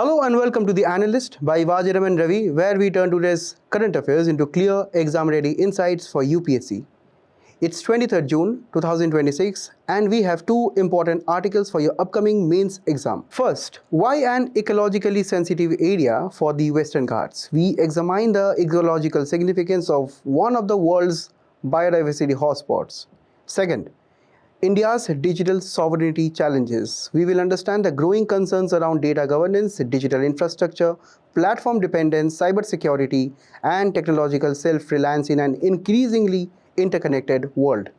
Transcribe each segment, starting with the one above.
Hello and welcome to the Analyst by Vajiram and Ravi, where we turn today's current affairs into clear, exam-ready insights for UPSC. It's 23rd June 2026 and we have two important articles for your upcoming mains exam. First, why an ecologically sensitive area for the Western Ghats? We examine the ecological significance of one of the world's biodiversity hotspots. Second, India's digital sovereignty challenges. We will understand the growing concerns around data governance, digital infrastructure, platform dependence, cybersecurity, and technological self-reliance in an increasingly interconnected world.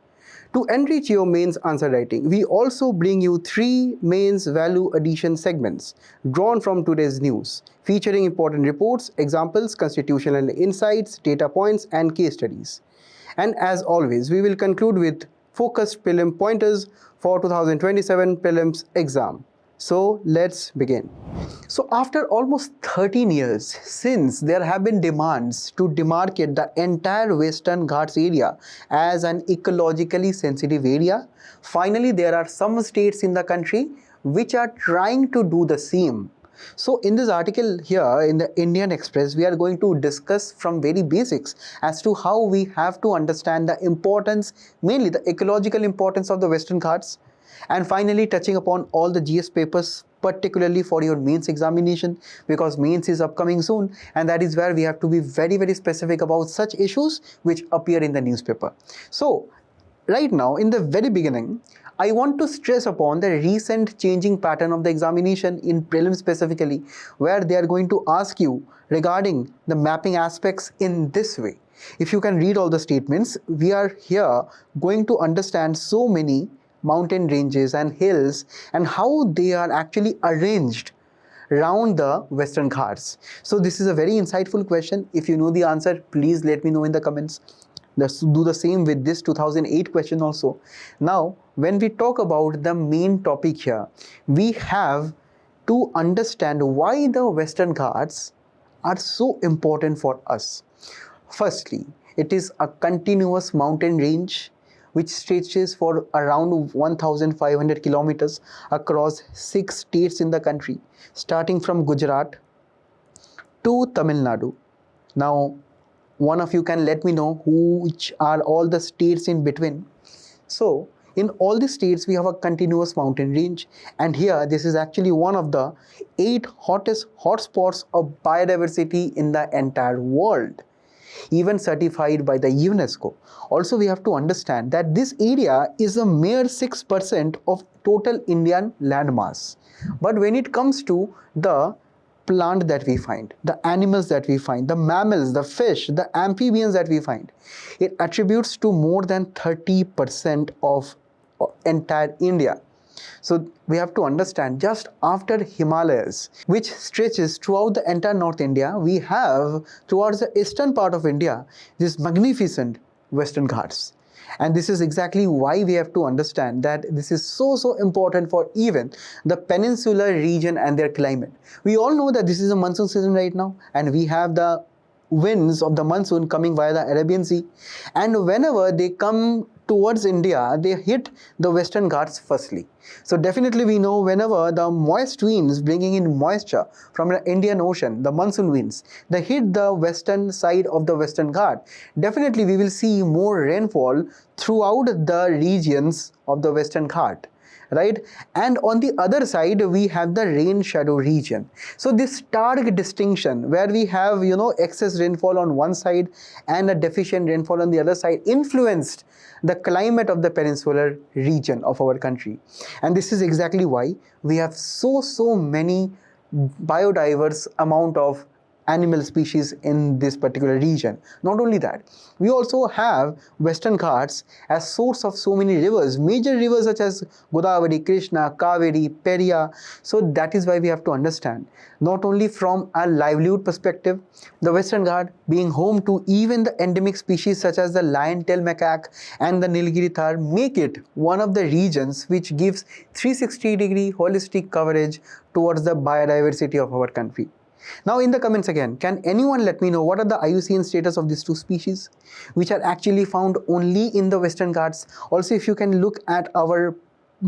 To enrich your mains answer writing, we also bring you three mains value addition segments drawn from today's news, featuring important reports, examples, constitutional insights, data points, and case studies. And as always, we will conclude with focused prelim pointers for 2027 prelims exam. So let's begin. So after almost 13 years since there have been demands to demarcate the entire Western Ghats area as an ecologically sensitive area, finally there are some states in the country which are trying to do the same. So in this article here in the Indian Express, we are going to discuss from very basics as to how we have to understand the importance, mainly the ecological importance of the Western Ghats, and finally touching upon all the GS papers, particularly for your mains examination, because mains is upcoming soon, and that is where we have to be very specific about such issues which appear in the newspaper. So right now, in the very beginning, I want to stress upon the recent changing pattern of the examination in prelims specifically, where they are going to ask you regarding the mapping aspects in this way. If you can read all the statements, we are here going to understand so many mountain ranges and hills and how they are actually arranged around the Western Ghats. So this is a very insightful question. If you know the answer, please let me know in the comments. Let's do the same with this 2008 question also. Now, when we talk about the main topic here, we have to understand why the Western Ghats are so important for us. Firstly, it is a continuous mountain range which stretches for around 1,500 kilometers across 6 states in the country, starting from Gujarat to Tamil Nadu. Now, one of you can let me know which are all the states in between. So in all the states we have a continuous mountain range, and here this is actually one of the 8 hottest hotspots of biodiversity in the entire world, even certified by the UNESCO. Also, we have to understand that this area is a mere 6% of total Indian landmass. But when it comes to the plant that we find, the animals that we find, the mammals, the fish, the amphibians that we find, it attributes to more than 30% of entire India. So we have to understand, just after Himalayas, which stretches throughout the entire North India, we have towards the eastern part of India this magnificent Western Ghats. And this is exactly why we have to understand that this is so important for even the peninsular region and their climate. We all know that this is a monsoon season right now, and we have the winds of the monsoon coming via the Arabian Sea, and whenever they come towards India, they hit the Western Ghats firstly. So definitely we know whenever the moist winds bringing in moisture from the Indian Ocean, the monsoon winds, they hit the western side of the Western Ghat, definitely we will see more rainfall throughout the regions of the Western Ghat. Right? And on the other side, we have the rain shadow region. So this stark distinction where we have, excess rainfall on one side and a deficient rainfall on the other side influenced the climate of the peninsular region of our country. And this is exactly why we have so many biodiverse amount of animal species in this particular region. Not only that, we also have Western Ghats as source of so many rivers, major rivers such as Godavari, Krishna, Kaveri, Periya. So that is why we have to understand, not only from a livelihood perspective, the Western Ghat being home to even the endemic species such as the lion-tailed macaque and the Nilgiri thar, make it one of the regions which gives 360-degree holistic coverage towards the biodiversity of our country. Now in the comments again, can anyone let me know what are the IUCN status of these two species which are actually found only in the Western Ghats? Also, if you can look at our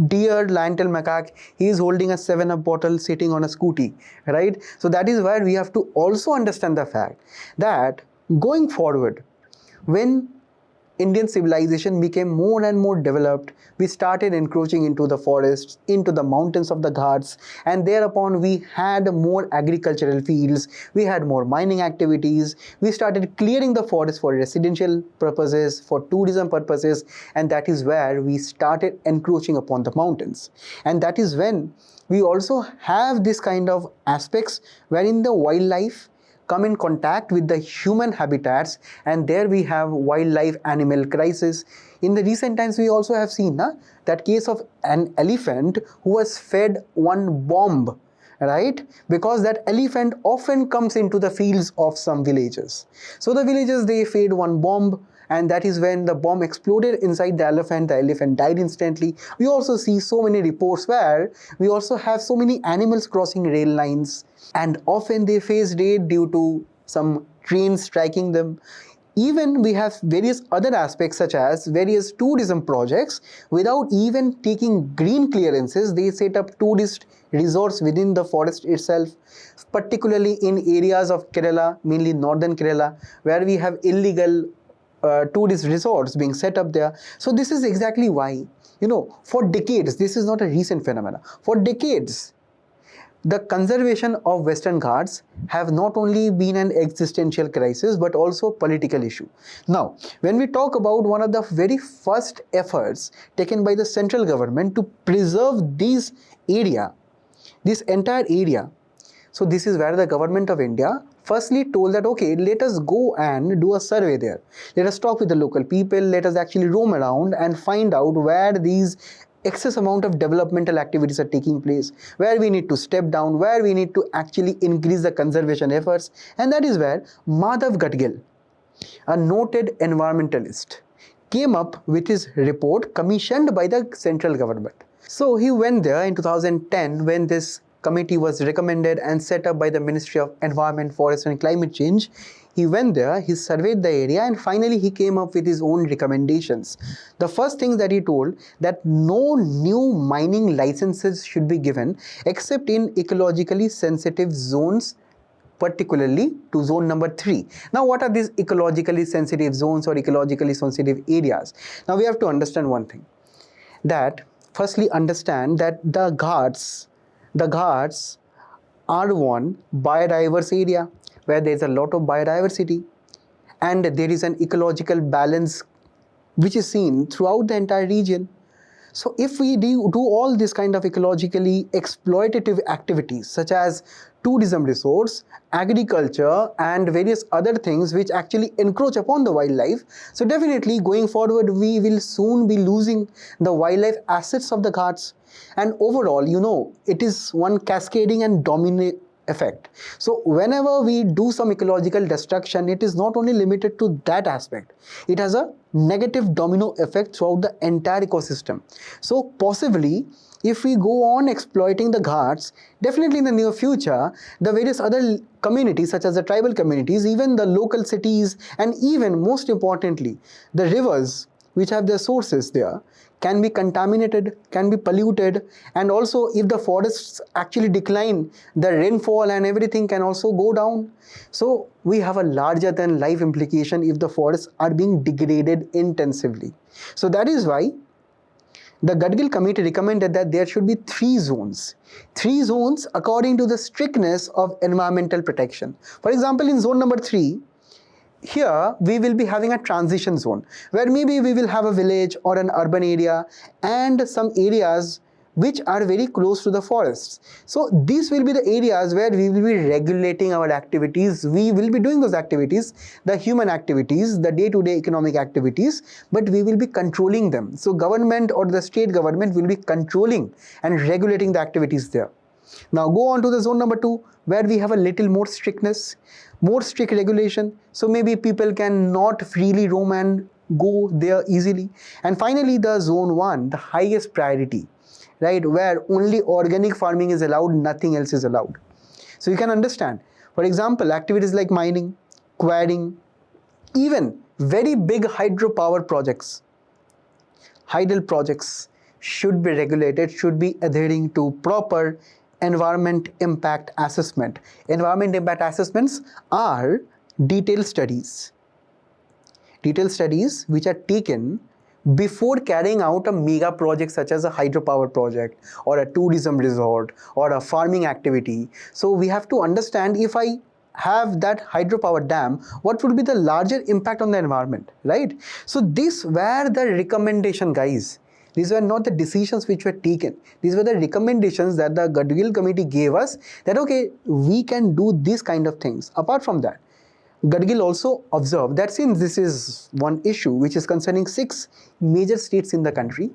deer lion-tailed macaque, he is holding a 7-Up bottle sitting on a scooty, right? So that is where we have to also understand the fact that going forward, when Indian civilization became more and more developed, we started encroaching into the forests, into the mountains of the Ghats, and thereupon we had more agricultural fields, we had more mining activities, we started clearing the forest for residential purposes, for tourism purposes, and that is where we started encroaching upon the mountains. And that is when we also have this kind of aspects wherein the wildlife come in contact with the human habitats, and there we have wildlife animal crisis. In the recent times we also have seen that case of an elephant who was fed one bomb, right? Because that elephant often comes into the fields of some villages. So the villagers, they fed one bomb, and that is when the bomb exploded inside the elephant died instantly. We also see so many reports where we also have so many animals crossing rail lines, and often they face death due to some trains striking them. Even we have various other aspects such as various tourism projects. Without even taking green clearances, they set up tourist resorts within the forest itself, particularly in areas of Kerala, mainly northern Kerala, where we have illegal tourist resorts being set up there. So this is exactly why, for decades, this is not a recent phenomenon. For decades, the conservation of Western Ghats have not only been an existential crisis but also political issue. Now, when we talk about one of the very first efforts taken by the central government to preserve this entire area, so this is where the government of India firstly told that, okay, let us go and do a survey there. Let us talk with the local people, let us actually roam around and find out where these excess amount of developmental activities are taking place, where we need to step down, where we need to actually increase the conservation efforts. And that is where Madhav Gadgil, a noted environmentalist, came up with his report commissioned by the central government. So he went there in 2010 when this committee was recommended and set up by the Ministry of Environment, Forest and Climate Change. He went there, he surveyed the area, and finally he came up with his own recommendations. The first thing that he told, that no new mining licenses should be given except in ecologically sensitive zones, particularly to zone number 3. Now, what are these ecologically sensitive zones or ecologically sensitive areas? Now, we have to understand one thing, that firstly understand that the Ghats are one biodiverse area where there is a lot of biodiversity, and there is an ecological balance which is seen throughout the entire region. So if we do all this kind of ecologically exploitative activities such as tourism resorts, agriculture and various other things which actually encroach upon the wildlife, so definitely going forward we will soon be losing the wildlife assets of the Ghats. And overall, it is one cascading and domino effect. So whenever we do some ecological destruction, it is not only limited to that aspect, it has a negative domino effect throughout the entire ecosystem. So possibly if we go on exploiting the Ghats, definitely in the near future, the various other communities such as the tribal communities, even the local cities, and even most importantly the rivers which have their sources there, can be contaminated, can be polluted, and also if the forests actually decline, the rainfall and everything can also go down. So we have a larger than life implication if the forests are being degraded intensively. So that is why the Gadgil committee recommended that there should be 3 zones. 3 zones according to the strictness of environmental protection. For example, in zone number 3, here we will be having a transition zone where maybe we will have a village or an urban area and some areas which are very close to the forests. So these will be the areas where we will be regulating our activities. We will be doing those activities, the human activities, the day-to-day economic activities, but we will be controlling them. So government or the state government will be controlling and regulating the activities there. Now go on to the zone number 2 where we have a little more strictness, more strict regulation. So maybe people cannot freely roam and go there easily. And finally the zone 1, the highest priority, right, where only organic farming is allowed, nothing else is allowed. So you can understand, for example, activities like mining, quarrying, even very big hydropower projects, tidal projects should be regulated, should be adhering to proper environment impact assessment. Environment impact assessments are detailed studies which are taken before carrying out a mega project such as a hydropower project or a tourism resort or a farming activity. So we have to understand, if I have that hydropower dam, what would be the larger impact on the environment, right? So these were the recommendation, guys. These were not the decisions which were taken. These were the recommendations that the Gadgil committee gave us, that okay, we can do these kind of things. Apart from that, Gadgil also observed that since this is one issue which is concerning 6 major states in the country,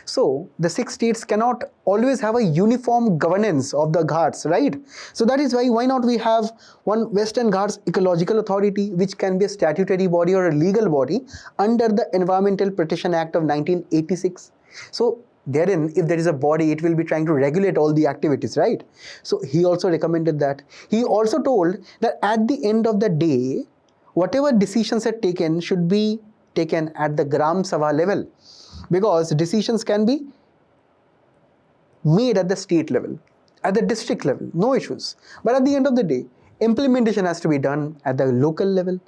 so the 6 states cannot always have a uniform governance of the Ghats, right? So that is why not we have one Western Ghats Ecological Authority, which can be a statutory body or a legal body under the Environmental Protection Act of 1986. So therein, if there is a body, it will be trying to regulate all the activities, right? So he also recommended that. He also told that at the end of the day, whatever decisions are taken should be taken at the Gram Sabha level, because decisions can be made at the state level, at the district level, no issues. But at the end of the day, implementation has to be done at the local level,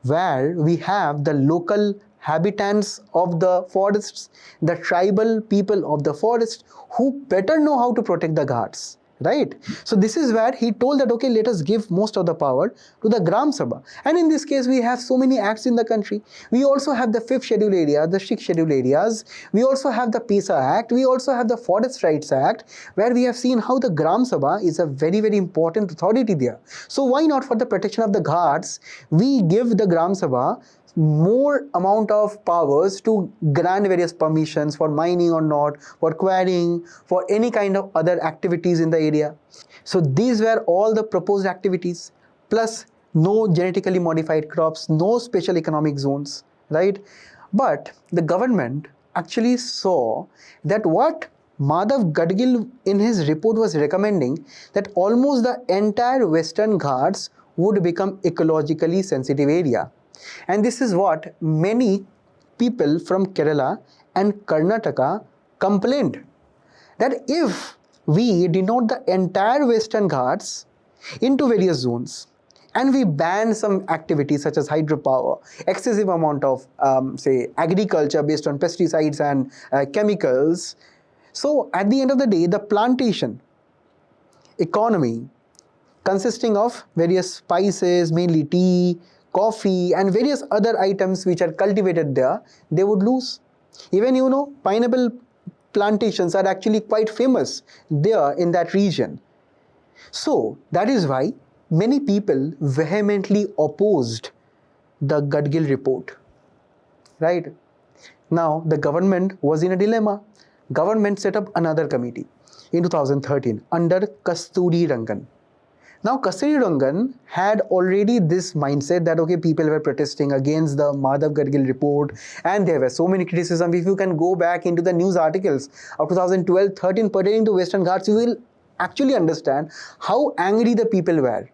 where we have the local habitants of the forests, the tribal people of the forest, who better know how to protect the Ghats, right? So this is where he told that okay, let us give most of the power to the Gram Sabha. And in this case, we have so many acts in the country. We also have the 5th schedule area, the 6th schedule areas. We also have the PESA Act. We also have the Forest Rights Act, where we have seen how the Gram Sabha is a very, very important authority there. So why not, for the protection of the Ghats, we give the Gram Sabha more amount of powers to grant various permissions for mining or not, for quarrying, for any kind of other activities in the area. So these were all the proposed activities, plus no genetically modified crops, no special economic zones, right? But the government actually saw that what Madhav Gadgil in his report was recommending, that almost the entire Western Ghats would become ecologically sensitive area. And this is what many people from Kerala and Karnataka complained, that if we denote the entire Western Ghats into various zones, and we ban some activities such as hydropower, excessive amount of say agriculture based on pesticides and chemicals, so at the end of the day, the plantation economy consisting of various spices, mainly tea, coffee and various other items which are cultivated there, they would lose. Even pineapple plantations are actually quite famous there in that region. So that is why many people vehemently opposed the Gadgil report, right? Now the government was in a dilemma. Government set up another committee in 2013 under Kasturi Rangan. Now, Kasturi Rangan had already this mindset that okay, people were protesting against the Madhav Gadgil report, and there were so many criticisms. If you can go back into the news articles of 2012-13 pertaining to Western Ghats, you will actually understand how angry the people were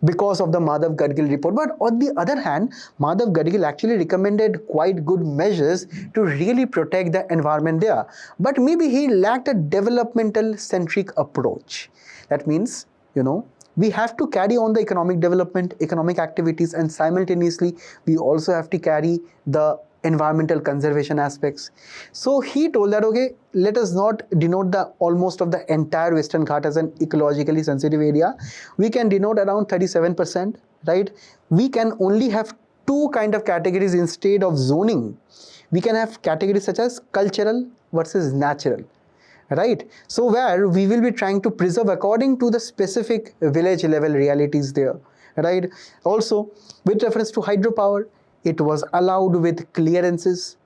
because of the Madhav Gadgil report. But on the other hand, Madhav Gadgil actually recommended quite good measures to really protect the environment there. But maybe he lacked a developmental centric approach. That means, we have to carry on the economic development, economic activities, and simultaneously we also have to carry the environmental conservation aspects. So he told that okay, let us not denote the almost of the entire Western Ghat as an ecologically sensitive area. We can denote around 37%, right? We can only have 2 kind of categories instead of zoning. We can have categories such as cultural versus natural, right? So where we will be trying to preserve according to the specific village level realities there, right? Also, with reference to hydropower, it was allowed with clearances.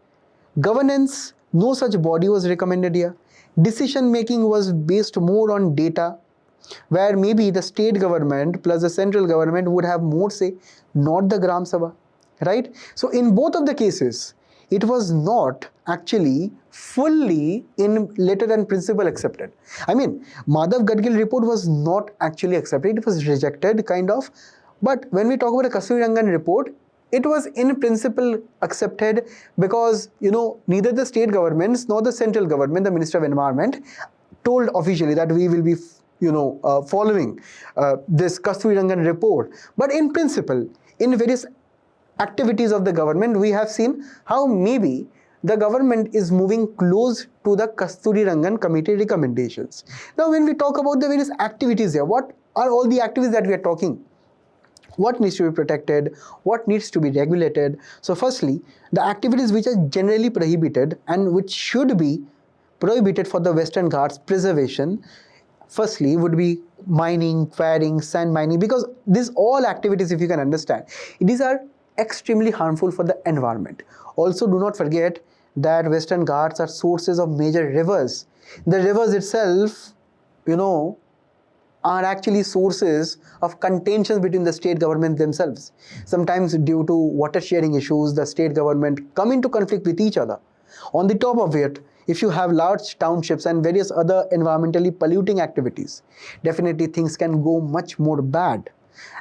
Governance, no such body was recommended here. Decision making was based more on data, where maybe the state government plus the central government would have more say, not the Gram Sabha, right? So in both of the cases, it was not actually fully in letter and principle accepted. I mean, Madhav Gadgil report was not actually accepted, it was rejected kind of. But when we talk about a Kasturi Rangan report, it was in principle accepted because, neither the state governments nor the central government, the Minister of Environment, told officially that we will be, following this Kasturi Rangan report. But in principle, in various activities of the government, we have seen how maybe the government is moving close to the Kasturi Rangan committee recommendations. Now, when we talk about the various activities here, what are all the activities that we are talking? What needs to be protected, what needs to be regulated? So firstly, the activities which are generally prohibited and which should be prohibited for the Western Ghats preservation, firstly would be mining, quarrying, sand mining, because these all activities, if you can understand, these are extremely harmful for the environment. Also, do not forget that Western Ghats are sources of major rivers. The rivers itself, are actually sources of contentions between the state government themselves. Sometimes due to water sharing issues, the state government come into conflict with each other. On the top of it, if you have large townships and various other environmentally polluting activities, definitely things can go much more bad.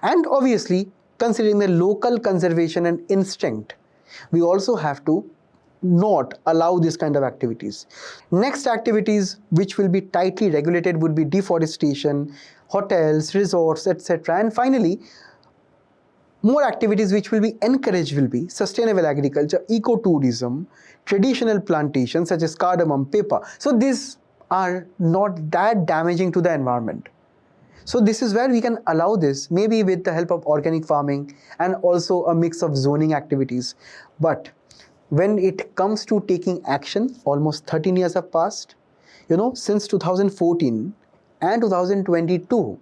And obviously, considering the local conservation and instinct, we also have to not allow this kind of activities. Next activities which will be tightly regulated would be deforestation, hotels, resorts, etc. And finally, more activities which will be encouraged will be sustainable agriculture, ecotourism, traditional plantations such as cardamom, pepper. So these are not that damaging to the environment. So this is where we can allow this, maybe with the help of organic farming and also a mix of zoning activities. But when it comes to taking action, almost 13 years have passed. Since 2014 and 2022,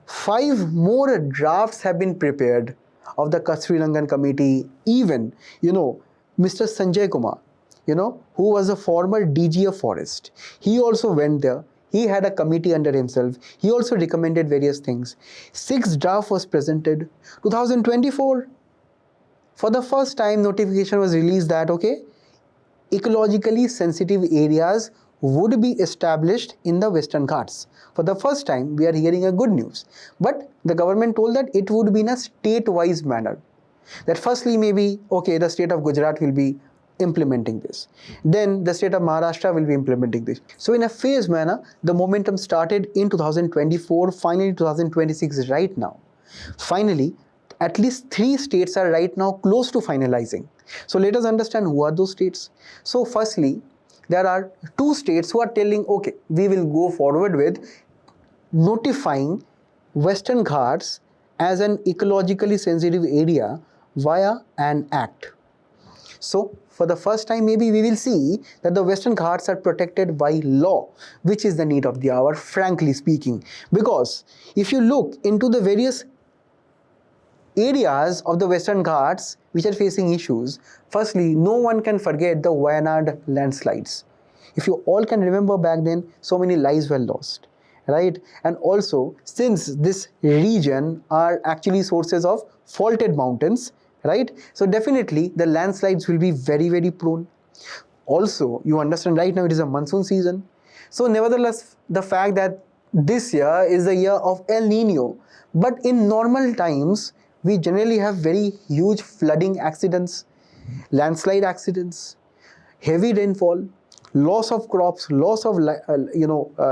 5 more drafts have been prepared of the Kasturi Rangan committee. Even, Mr. Sanjay Kumar, who was a former DG of Forest, he also went there. He had a committee under himself. He also recommended various things. 6 draft was presented. 2024, for the first time, notification was released that, ecologically sensitive areas would be established in the Western Ghats. For the first time, we are hearing a good news. But the government told that it would be in a state-wise manner. That firstly, maybe, the state of Gujarat will be implementing this. Then the state of Maharashtra will be implementing this. So in a phased manner, the momentum started in 2024, finally 2026 right now. Finally, at least 3 states are right now close to finalizing. So let us understand who are those states. So firstly, there are 2 states who are telling, we will go forward with notifying Western Ghats as an ecologically sensitive area via an act. So for the first time, maybe we will see that the Western Ghats are protected by law, which is the need of the hour, frankly speaking. Because if you look into the various areas of the Western Ghats which are facing issues, firstly, no one can forget the Wayanad landslides. If you all can remember back then, so many lives were lost, right? And also, since this region are actually sources of faulted mountains, right? So definitely the landslides will be very, very prone. Also, you understand right now it is a monsoon season. So nevertheless, the fact that this year is the year of El Nino, but in normal times, we generally have very huge flooding accidents, landslide accidents, heavy rainfall, loss of crops, loss of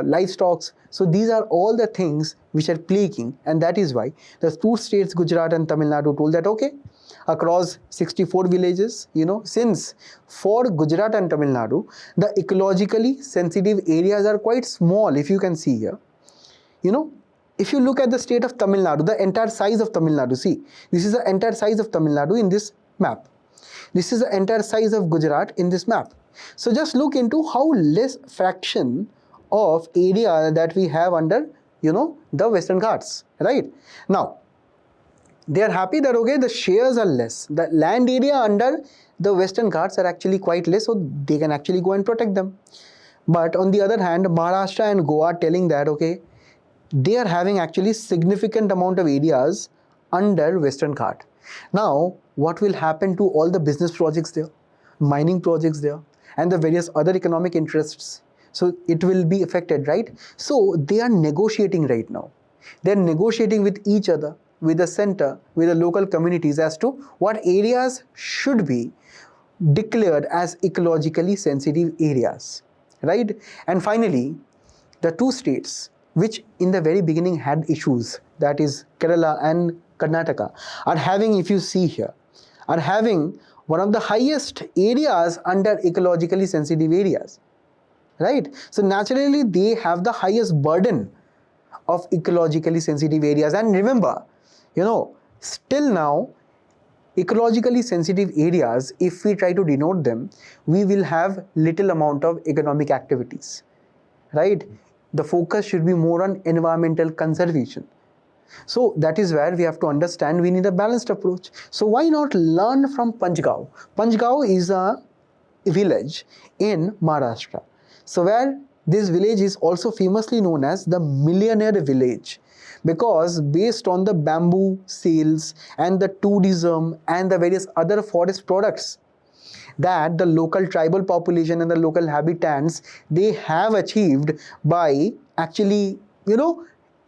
livestock. So these are all the things which are plaguing, and that is why the 2 states, Gujarat and Tamil Nadu, told that across 64 villages, since for Gujarat and Tamil Nadu, the ecologically sensitive areas are quite small, if you can see here. If you look at the state of Tamil Nadu, the entire size of Tamil Nadu, see, this is the entire size of Tamil Nadu in this map. This is the entire size of Gujarat in this map. So just look into how less fraction of area that we have under, the Western Ghats, right? Now, they are happy that, the shares are less. The land area under the Western Ghats are actually quite less, so they can actually go and protect them. But on the other hand, Maharashtra and Goa are telling that, they are having actually significant amount of areas under Western Ghat. Now, what will happen to all the business projects there, mining projects there, and the various other economic interests? So it will be affected, right? So they are negotiating right now. They are negotiating with each other with the center, with the local communities as to what areas should be declared as ecologically sensitive areas, right? And finally, the two states which in the very beginning had issues, that is Kerala and Karnataka, are having, if you see here, are having one of the highest areas under ecologically sensitive areas, right? So naturally they have the highest burden of ecologically sensitive areas. And remember, still now, ecologically sensitive areas, if we try to denote them, we will have little amount of economic activities, right? The focus should be more on environmental conservation. So that is where we have to understand we need a balanced approach. So why not learn from Panchgaon? Panchgaon is a village in Maharashtra. So where this village is also famously known as the millionaire village, because based on the bamboo sales and the tourism and the various other forest products that the local tribal population and the local habitants, they have achieved by actually,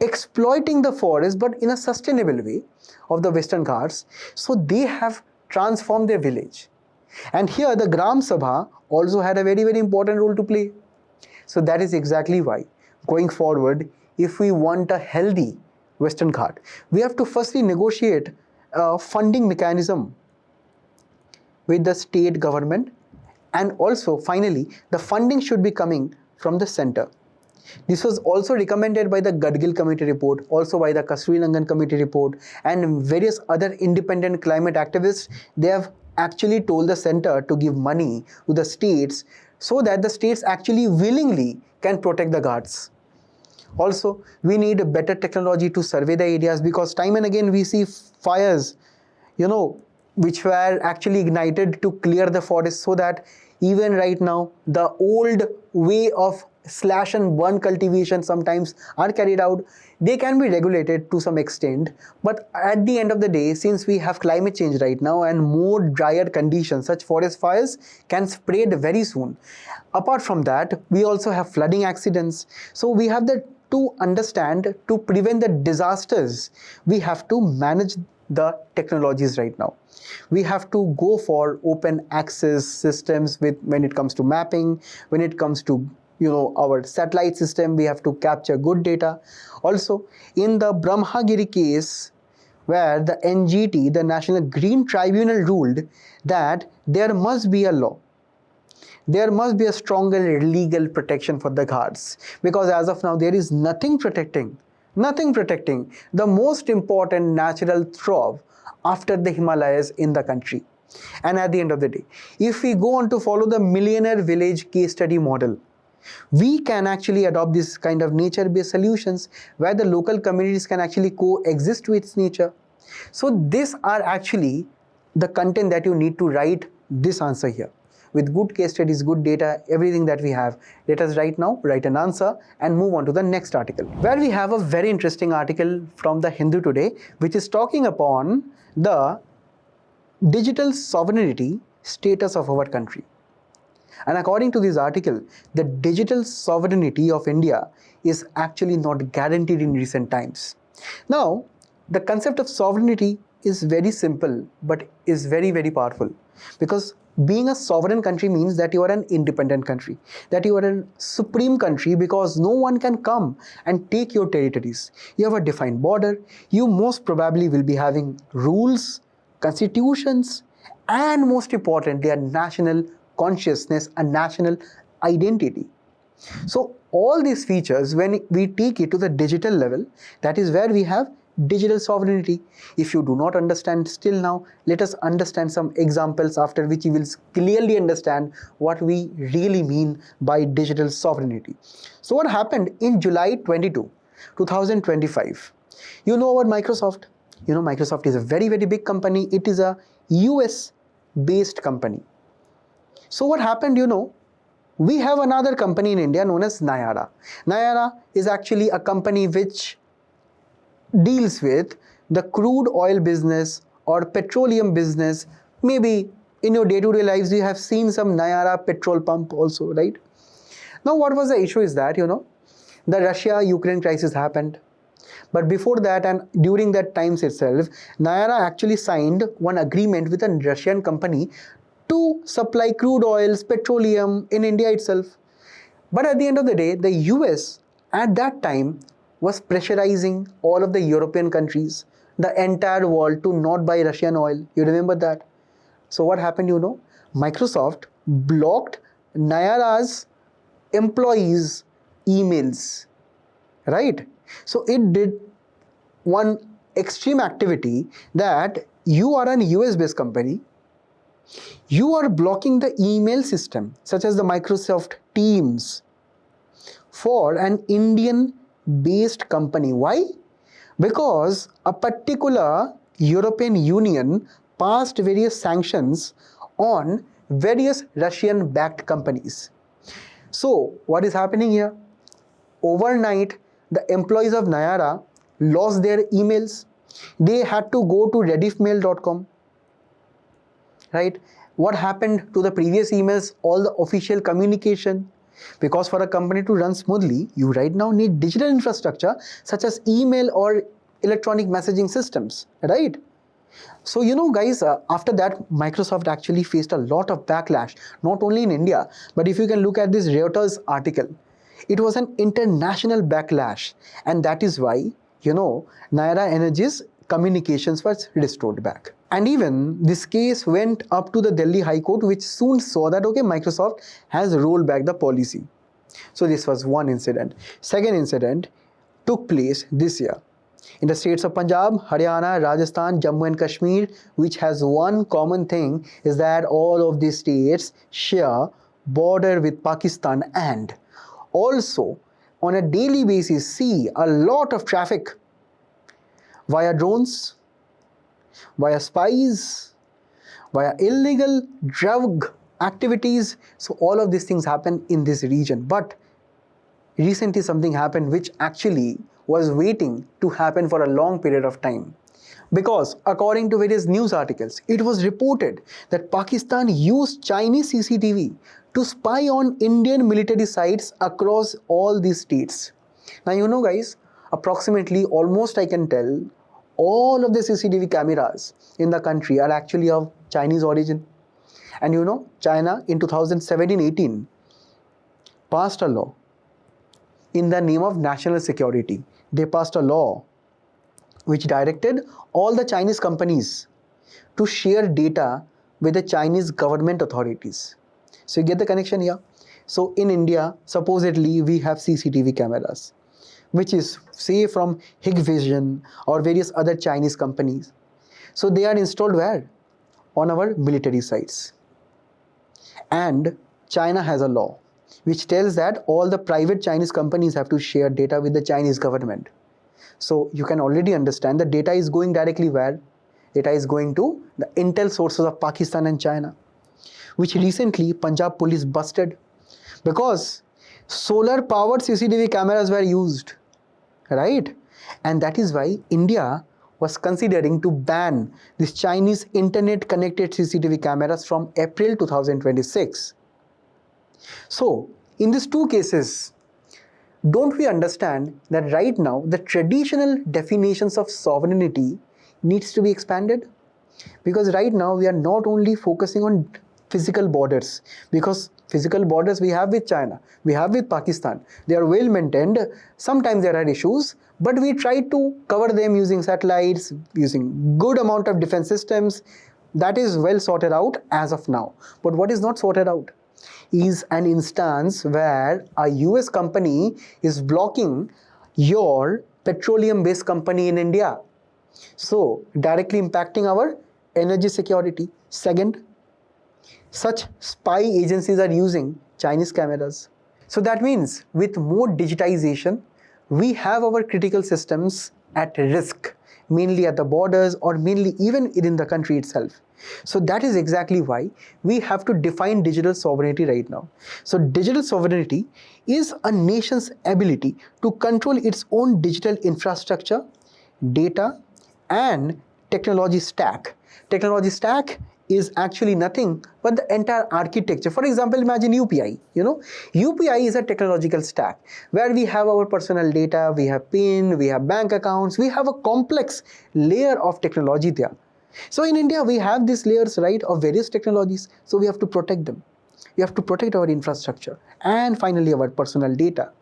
exploiting the forest, but in a sustainable way of the Western Ghats. So they have transformed their village. And here the Gram Sabha also had a very, very important role to play. So that is exactly why, going forward, if we want a healthy Western Ghat, we have to firstly negotiate a funding mechanism with the state government, and also finally the funding should be coming from the center. This was also recommended by the Gadgil committee report, also by the Kasturi Rangan committee report, and various other independent climate activists. They have actually told the center to give money to the states so that the states actually willingly can protect the Ghats. Also, we need a better technology to survey the areas, because time and again we see fires, which were actually ignited to clear the forest. So that even right now, the old way of slash and burn cultivation sometimes are carried out. They can be regulated to some extent, but at the end of the day, since we have climate change right now and more drier conditions, such forest fires can spread very soon. Apart from that, we also have flooding accidents. So we have to understand, to prevent the disasters, we have to manage the technologies right now. We have to go for open access systems when it comes to mapping, when it comes to our satellite system, we have to capture good data. Also, in the Brahmagiri case, where the NGT, the National Green Tribunal, ruled that there must be a law, there must be a stronger legal protection for the Ghats, because as of now there is nothing protecting the most important natural trove after the Himalayas in the country. And at the end of the day, if we go on to follow the millionaire village case study model, we can actually adopt this kind of nature-based solutions where the local communities can actually coexist with nature. So these are actually the content that you need to write this answer here. With good case studies, good data, everything that we have, let us right now write an answer and move on to the next article, where we have a very interesting article from the Hindu today, which is talking upon the digital sovereignty status of our country. And according to this article, the digital sovereignty of India is actually not guaranteed in recent times. Now, the concept of sovereignty is very simple, but is very, very powerful, because being a sovereign country means that you are an independent country, that you are a supreme country, because no one can come and take your territories. You have a defined border. You most probably will be having rules, constitutions, and most importantly, a national consciousness, a national identity. So all these features, when we take it to the digital level, that is where we have digital sovereignty. If you do not understand still now, let us understand some examples, after which you will clearly understand what we really mean by digital sovereignty. So what happened in July 22, 2025? You know about Microsoft. Microsoft is a very, very big company. It is a US based company. So what happened, we have another company in India known as Nayara. Nayara is actually a company which deals with the crude oil business or petroleum business. Maybe in your day-to-day lives you have seen some Nayara petrol pump also, right? Now what was the issue is that, the Russia-Ukraine crisis happened. But before that and during that times itself, Nayara actually signed one agreement with a Russian company to supply crude oils, petroleum in India itself. But at the end of the day, the US at that time was pressurizing all of the European countries, the entire world, to not buy Russian oil. You remember that? So what happened, you know? Microsoft blocked Nayara's employees' emails, right? So it did one extreme activity that you are an US based company, you are blocking the email system such as the Microsoft Teams for an Indian based company. Why? Because a particular European Union passed various sanctions on various Russian backed companies. So what is happening here? Overnight, the employees of Nayara lost their emails. They had to go to rediffmail.com, right? What happened to the previous emails, all the official communication? Because for a company to run smoothly, you right now need digital infrastructure such as email or electronic messaging systems, right? So you know guys, after that Microsoft actually faced a lot of backlash, not only in India, but if you can look at this Reuters article, it was an international backlash, and that is why, you know, Nayara Energy's communications was restored back. And even this case went up to the Delhi High Court, which soon saw that okay, Microsoft has rolled back the policy. So this was one incident. Second incident took place this year in the states of Punjab, Haryana, Rajasthan, Jammu and Kashmir, which has one common thing, is that all of these states share border with Pakistan, and also on a daily basis see a lot of traffic via drones, via spies, via illegal drug activities. So all of these things happen in this region. But recently something happened which actually was waiting to happen for a long period of time. Because according to various news articles, it was reported that Pakistan used Chinese CCTV to spy on Indian military sites across all these states. Now you know guys, approximately almost I can tell all of the CCTV cameras in the country are actually of Chinese origin. And you know, China in 2017-18 passed a law in the name of national security. They passed a law which directed all the Chinese companies to share data with the Chinese government authorities. So you get the connection here. So in India, supposedly we have CCTV cameras, which is say from Hikvision or various other Chinese companies. So they are installed where? On our military sites. And China has a law which tells that all the private Chinese companies have to share data with the Chinese government. So you can already understand the data is going directly where? Data is going to the intel sources of Pakistan and China, which recently Punjab police busted because solar powered CCTV cameras were used, right? And that is why India was considering to ban these Chinese internet connected CCTV cameras from April 2026. So in these two cases, don't we understand that right now the traditional definitions of sovereignty needs to be expanded? Because right now we are not only focusing on physical borders, because physical borders we have with China, we have with Pakistan, they are well maintained. Sometimes there are issues, but we try to cover them using satellites, using good amount of defense systems. That is well sorted out as of now. But what is not sorted out is an instance where a US company is blocking your petroleum based company in India, so directly impacting our energy security. Second, such spy agencies are using Chinese cameras. So that means with more digitization, we have our critical systems at risk, mainly at the borders or mainly even within the country itself. So that is exactly why we have to define digital sovereignty right now. So digital sovereignty is a nation's ability to control its own digital infrastructure, data, and technology stack. Technology stack is actually nothing but the entire architecture. For example, imagine UPI. UPI is a technological stack where we have our personal data, we have PIN, we have bank accounts, we have a complex layer of technology there. So in India, we have these layers, right, of various technologies. So we have to protect them. We have to protect our infrastructure and finally our personal data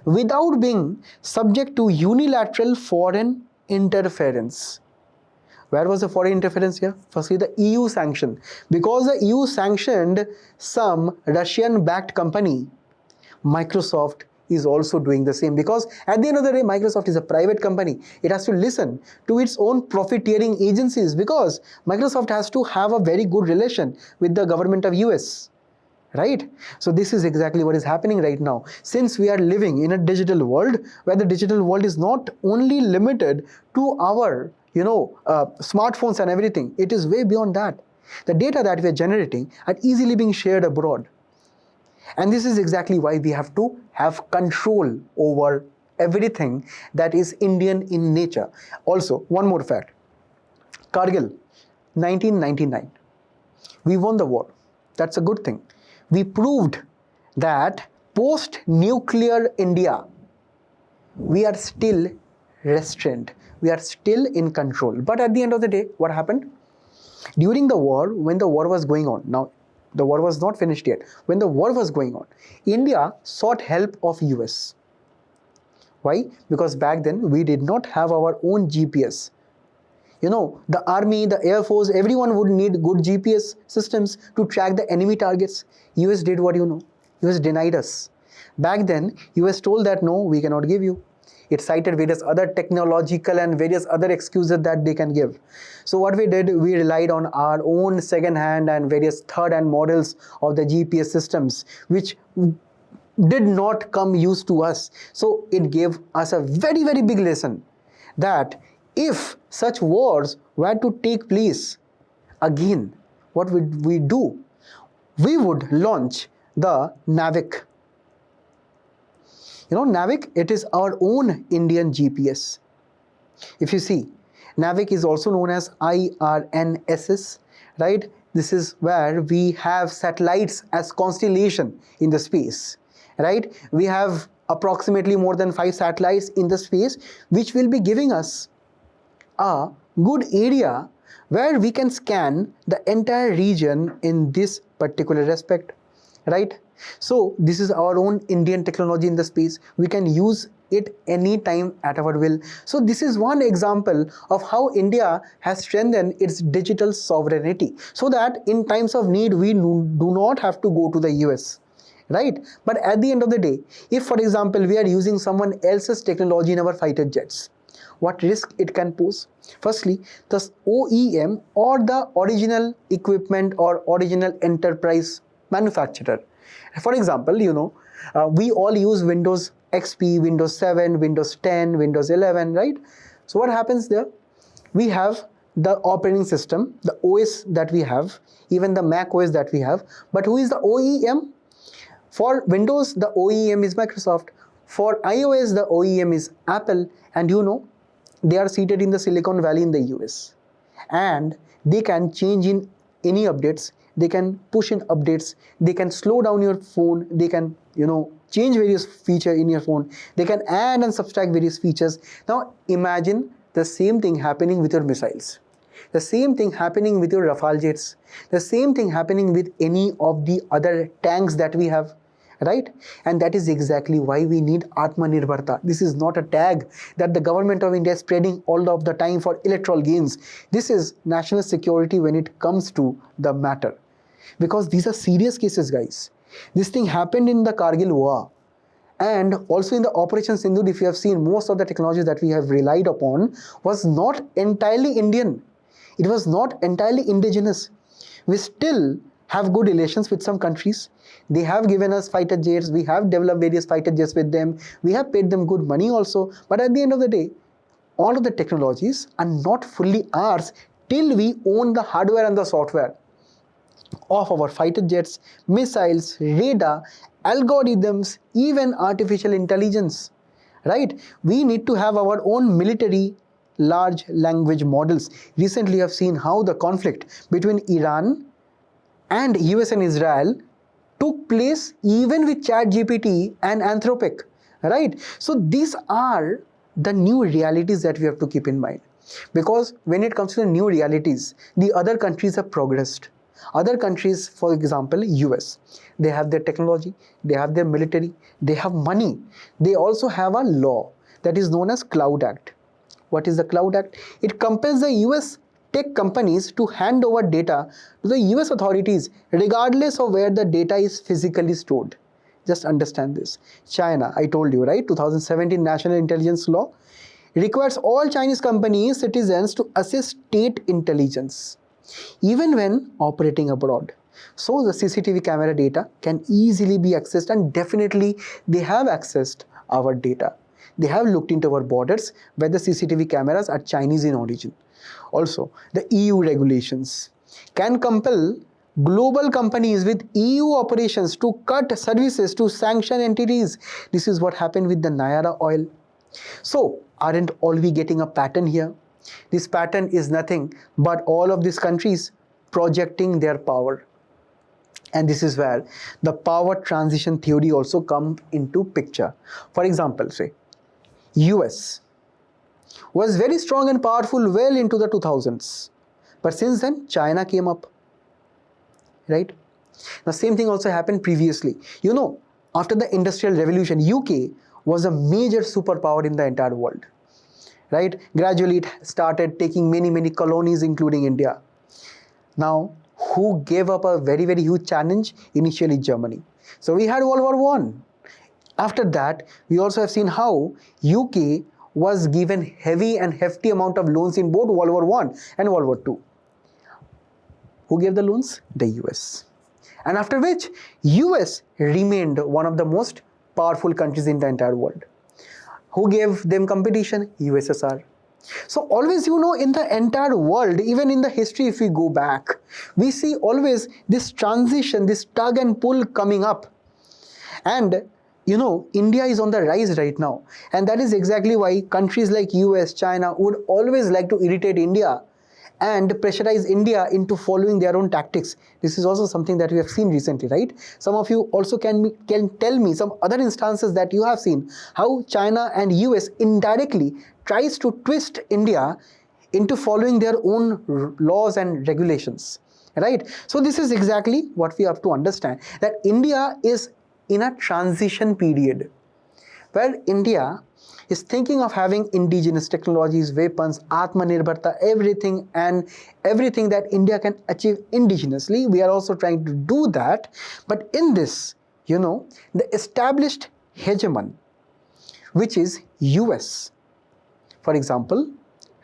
without being subject to unilateral foreign interference. Where was the foreign interference here? Firstly, the EU sanction. Because the EU sanctioned some Russian-backed company, Microsoft is also doing the same, because at the end of the day, Microsoft is a private company. It has to listen to its own profiteering agencies because Microsoft has to have a very good relation with the government of US. Right? So this is exactly what is happening right now. Since we are living in a digital world where the digital world is not only limited to our smartphones and everything, it is way beyond that. The data that we are generating are easily being shared abroad. And this is exactly why we have to have control over everything that is Indian in nature. Also, one more fact. Kargil, 1999. We won the war. That's a good thing. We proved that post-nuclear India, we are still restrained. We are still in control. But at the end of the day, what happened? During the war, when the war was going on, now the war was not finished yet. When the war was going on, India sought help of US. Why? Because back then, we did not have our own GPS. The army, the air force, everyone would need good GPS systems to track the enemy targets. US did what US denied us. Back then, US told that no, we cannot give you. It cited various other technological and various other excuses that they can give. So what we did, we relied on our own second-hand and various third-hand models of the GPS systems, which did not come used to us. So it gave us a very, very big lesson that if such wars were to take place again, what would we do? We would launch the NAVIC. NAVIC, it is our own Indian GPS. If you see, NAVIC is also known as IRNSS, right? This is where we have satellites as constellation in the space, right? We have approximately more than 5 satellites in the space, which will be giving us a good area where we can scan the entire region in this particular respect, right? So this is our own Indian technology in the space. We can use it anytime at our will. So this is one example of how India has strengthened its digital sovereignty so that in times of need, we do not have to go to the US. Right? But at the end of the day, if for example, we are using someone else's technology in our fighter jets, what risk it can pose? Firstly, the OEM or the original equipment or original enterprise manufacturer. For example, we all use Windows XP, Windows 7, Windows 10, Windows 11, right? So what happens there? We have the operating system, the OS that we have, even the Mac OS that we have. But who is the OEM? For Windows, the OEM is Microsoft. For iOS, the OEM is Apple. And they are seated in the Silicon Valley in the US. And they can change in any updates. They can push in updates. They can slow down your phone. They can, change various features in your phone. They can add and subtract various features. Now, imagine the same thing happening with your missiles. The same thing happening with your Rafale jets. The same thing happening with any of the other tanks that we have. Right? And that is exactly why we need Atmanirbharta. This is not a tag that the government of India is spreading all of the time for electoral gains. This is national security when it comes to the matter. Because these are serious cases, guys. This thing happened in the Kargil war. And also in the Operation Sindhu, if you have seen, most of the technologies that we have relied upon was not entirely Indian. It was not entirely indigenous. We still have good relations with some countries. They have given us fighter jets. We have developed various fighter jets with them. We have paid them good money also. But at the end of the day, all of the technologies are not fully ours till we own the hardware and the software of our fighter jets, missiles, radar, algorithms, even artificial intelligence. Right? We need to have our own military large language models. Recently, I've seen how the conflict between Iran and US and Israel took place even with ChatGPT and Anthropic, right? So these are the new realities that we have to keep in mind. Because when it comes to the new realities, the other countries have progressed. Other countries, for example, US, they have their technology, they have their military, they have money. They also have a law that is known as Cloud Act. What is the Cloud Act? It compels the US tech companies to hand over data to the US authorities regardless of where the data is physically stored. Just understand this. China, I told you, right? 2017 National Intelligence Law requires all Chinese companies, citizens to assess state intelligence, even when operating abroad. So the CCTV camera data can easily be accessed, and definitely they have accessed our data. They have looked into our borders where the CCTV cameras are Chinese in origin. Also, the EU regulations can compel global companies with EU operations to cut services to sanction entities. This is what happened with the Nayara oil. So, aren't all we getting a pattern here? This pattern is nothing but all of these countries projecting their power. And this is where the power transition theory also comes into picture. For example, say, US was very strong and powerful well into the 2000s. But since then, China came up, right? The same thing also happened previously. After the Industrial Revolution, UK was a major superpower in the entire world, right? Gradually, it started taking many colonies, including India. Now, who gave up a very huge challenge? Initially, Germany. So we had World War I. After that, we also have seen how UK was given heavy and hefty amount of loans in both World War I and World War II. Who gave the loans? The US. And after which, US remained one of the most powerful countries in the entire world. Who gave them competition? USSR. So always, in the entire world, even in the history, if we go back, we see always this transition, this tug and pull coming up. And India is on the rise right now. And that is exactly why countries like US, China would always like to irritate India and pressurize India into following their own tactics. This is also something that we have seen recently, right? Some of you also can tell me some other instances that you have seen, how China and US indirectly tries to twist India into following their own laws and regulations, right? So this is exactly what we have to understand, that India is in a transition period where India is thinking of having indigenous technologies, weapons, Atmanirbharta, everything that India can achieve indigenously. We are also trying to do that. But in this, the established hegemon, which is US, for example,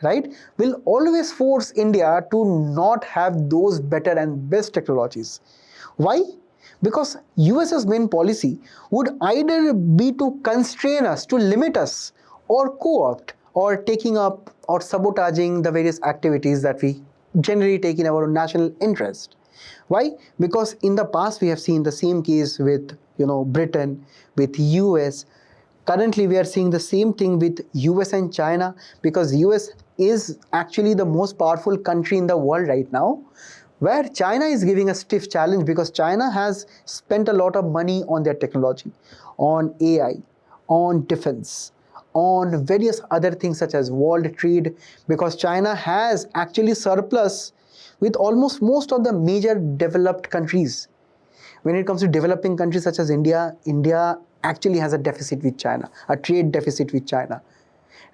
right, will always force India to not have those better and best technologies. Why? Because US's main policy would either be to constrain us, to limit us, or co-opt, or taking up or sabotaging the various activities that we generally take in our national interest. Why? Because in the past we have seen the same case with Britain, with US. Currently we are seeing the same thing with US and China, because US is actually the most powerful country in the world right now, where China is giving a stiff challenge because China has spent a lot of money on their technology, on AI, on defense, on various other things such as world trade, because China has actually surplus with almost most of the major developed countries. When it comes to developing countries such as India, India actually has a deficit with China, a trade deficit with China,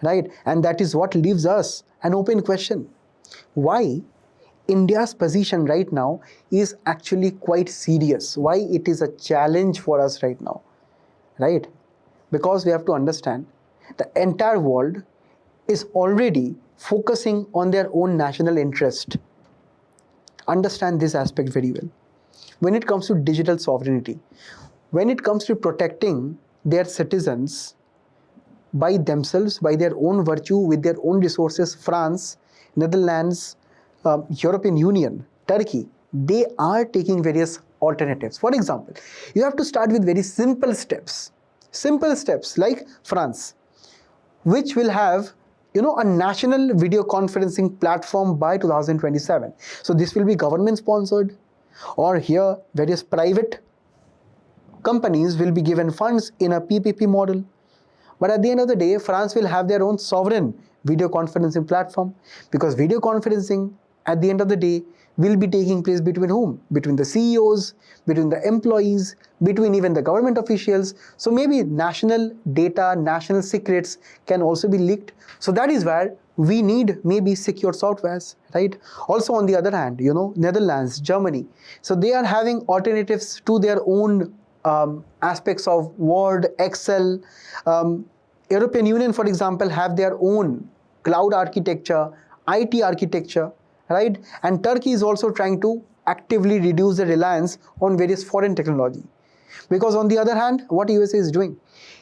right? And that is what leaves us an open question. Why India's position right now is actually quite serious? Why it is a challenge for us right now, right? Because we have to understand the entire world is already focusing on their own national interest. Understand this aspect very well. When it comes to digital sovereignty, when it comes to protecting their citizens by themselves, by their own virtue, with their own resources, France, Netherlands, European Union, Turkey, they are taking various alternatives. For example, you have to start with very simple steps like France, which will have a national video conferencing platform by 2027. So this will be government sponsored, or here various private companies will be given funds in a PPP model. But at the end of the day, France will have their own sovereign video conferencing platform, because video conferencing at the end of the day will be taking place between whom? Between the CEOs, between the employees, between even the government officials. So maybe national data, national secrets can also be leaked. So that is where we need maybe secure softwares, right? Also on the other hand, Netherlands, Germany, so they are having alternatives to their own aspects of Word, Excel. European Union, for example, have their own cloud architecture, IT architecture, right? And Turkey is also trying to actively reduce the reliance on various foreign technology. Because on the other hand, what USA is doing?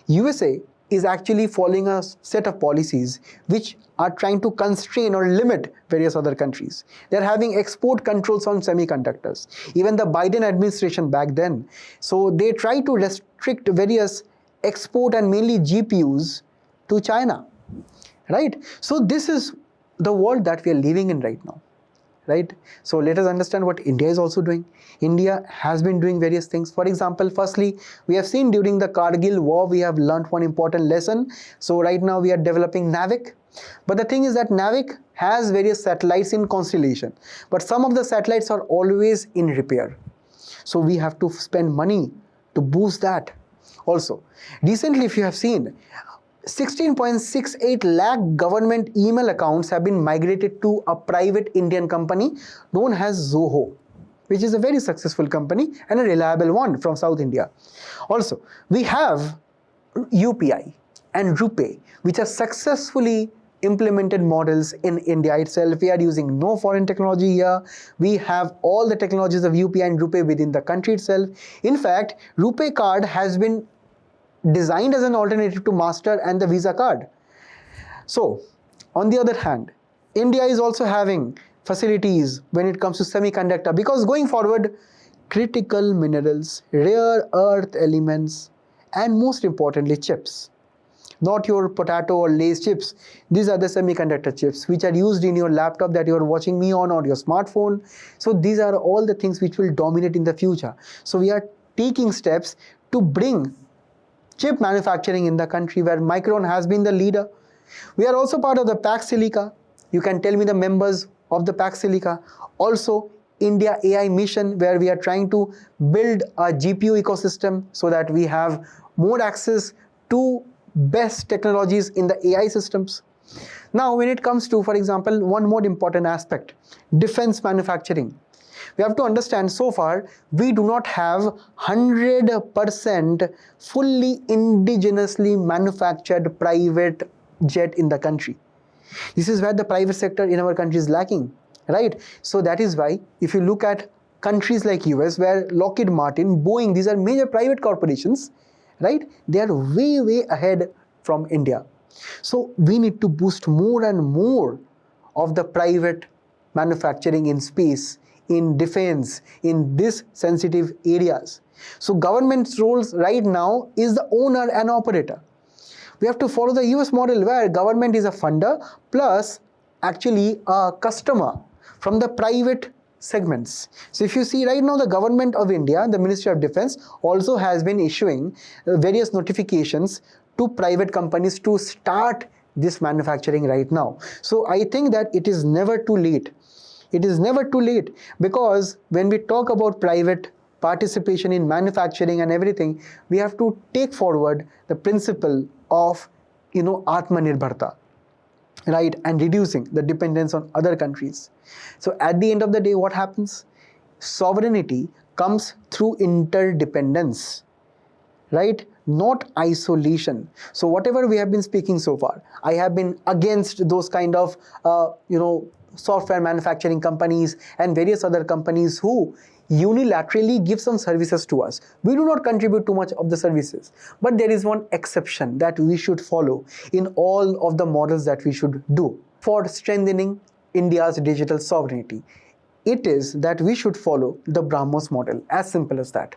USA is actually following a set of policies which are trying to constrain or limit various other countries. They're having export controls on semiconductors. Even the Biden administration back then. So they try to restrict various export and mainly GPUs to China, right? So this is the world that we are living in right now, right? So let us understand what India is also doing. India has been doing various things. For example, firstly, we have seen during the Kargil war, we have learnt one important lesson. So right now we are developing NAVIC. But the thing is that NAVIC has various satellites in constellation. But some of the satellites are always in repair. So we have to spend money to boost that. Also, recently if you have seen, 16.68 lakh government email accounts have been migrated to a private Indian company known as Zoho, which is a very successful company and a reliable one from South India. Also, we have UPI and RuPay, which are successfully implemented models in India itself. We are using no foreign technology here. We have all the technologies of UPI and RuPay within the country itself. In fact, RuPay card has been designed as an alternative to Master and the Visa card. So, on the other hand, India is also having facilities when it comes to semiconductor, because going forward, critical minerals, rare earth elements, and most importantly, chips. Not your potato or Lay's chips. These are the semiconductor chips which are used in your laptop that you are watching me on, or your smartphone. So these are all the things which will dominate in the future. So we are taking steps to bring chip manufacturing in the country, where Micron has been the leader. We are also part of the Pax Silica. You can tell me the members of the Pax Silica. Also, India AI mission, where we are trying to build a GPU ecosystem so that we have more access to best technologies in the AI systems. Now, when it comes to, for example, one more important aspect, defense manufacturing. We have to understand, so far, we do not have 100% fully indigenously manufactured private jet in the country. This is where the private sector in our country is lacking, right? So that is why, if you look at countries like US, where Lockheed Martin, Boeing, these are major private corporations, right? They are way, way ahead from India. So we need to boost more and more of the private manufacturing in space, in defense, in these sensitive areas. So government's roles right now is the owner and operator. We have to follow the US model, where government is a funder plus actually a customer from the private segments. So if you see right now, the government of India, the Ministry of Defense, also has been issuing various notifications to private companies to start this manufacturing right now. So I think that it is never too late. It is never too late, because when we talk about private participation in manufacturing and everything, we have to take forward the principle of, Atmanirbharta, right, and reducing the dependence on other countries. So at the end of the day, what happens? Sovereignty comes through interdependence, right? Not isolation. So whatever we have been speaking so far, I have been against those kind of, software manufacturing companies and various other companies who unilaterally give some services to us. We do not contribute too much of the services, but there is one exception that we should follow in all of the models that we should do for strengthening India's digital sovereignty. It is that we should follow the BrahMos model. As simple as that.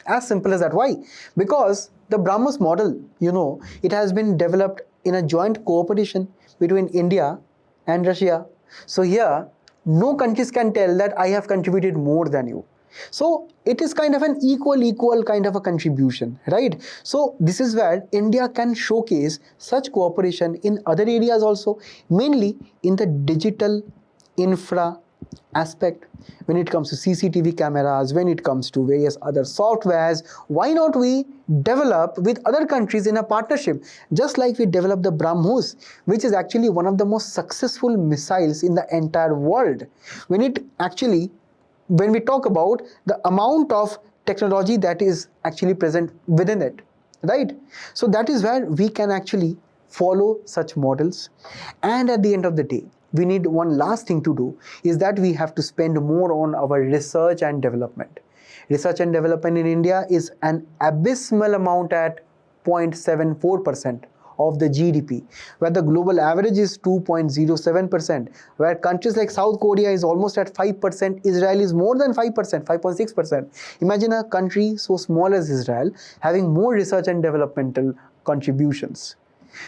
As simple as that. Why? Because the BrahMos model, it has been developed in a joint cooperation between India and Russia. So here, no countries can tell that I have contributed more than you. So it is kind of an equal kind of a contribution, right? So this is where India can showcase such cooperation in other areas also, mainly in the digital infra aspect. When it comes to CCTV cameras, when it comes to various other softwares, why not we develop with other countries in a partnership, just like we developed the BrahMos, which is actually one of the most successful missiles in the entire world. When we talk about the amount of technology that is actually present within it, right? So that is where we can actually follow such models. And at the end of the day, we need one last thing to do, is that we have to spend more on our research and development. Research and development in India is an abysmal amount at 0.74% of the GDP, where the global average is 2.07%, where countries like South Korea is almost at 5%, Israel is more than 5%, 5.6%. Imagine a country so small as Israel having more research and developmental contributions.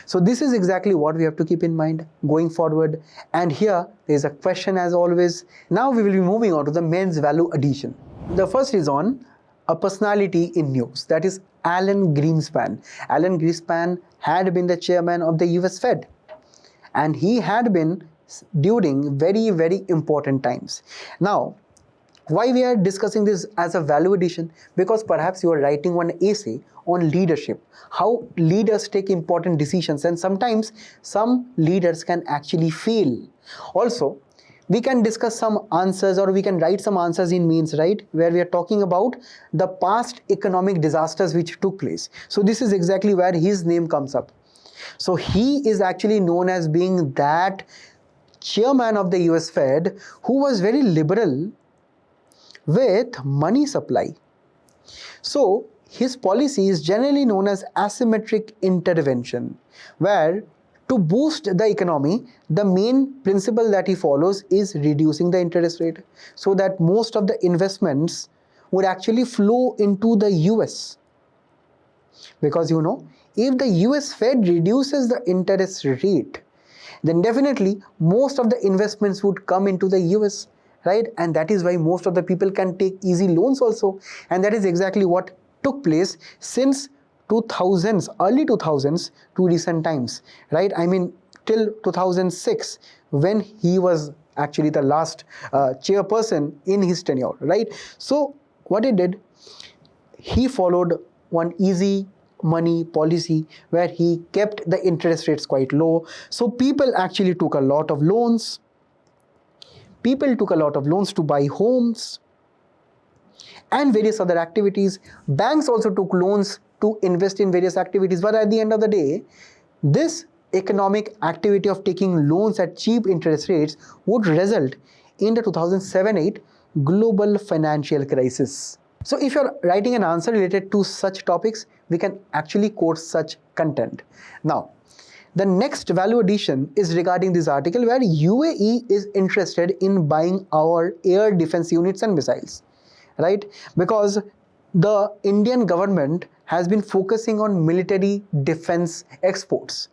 So this is exactly what we have to keep in mind going forward. And here there is a question as always. Now we will be moving on to the men's value addition. The first is on a personality in news, that is Alan Greenspan. Alan Greenspan had been the chairman of the US Fed, and he had been during very important times. Now, why we are discussing this as a value addition? Because perhaps you are writing one essay on leadership, how leaders take important decisions, and sometimes some leaders can actually fail. Also, we can discuss some answers, or we can write some answers in means, right, where we are talking about the past economic disasters which took place. So this is exactly where his name comes up. So he is actually known as being that chairman of the US Fed who was very liberal with money supply. So his policy is generally known as asymmetric intervention, where to boost the economy, the main principle that he follows is reducing the interest rate, so that most of the investments would actually flow into the US. Because if the US Fed reduces the interest rate, then definitely most of the investments would come into the US, right? And that is why most of the people can take easy loans also. And that is exactly what took place since 2000s, early 2000s to recent times, right? I mean, till 2006, when he was actually the last chairperson in his tenure, right? So what he did, he followed one easy money policy where he kept the interest rates quite low. So people actually took a lot of loans. People took a lot of loans to buy homes and various other activities. Banks also took loans to invest in various activities. But at the end of the day, this economic activity of taking loans at cheap interest rates would result in the 2007-8 global financial crisis. So if you're writing an answer related to such topics, we can actually quote such content. Now, the next value addition is regarding this article, where UAE is interested in buying our air defense units and missiles, right? Because the Indian government has been focusing on military defense exports.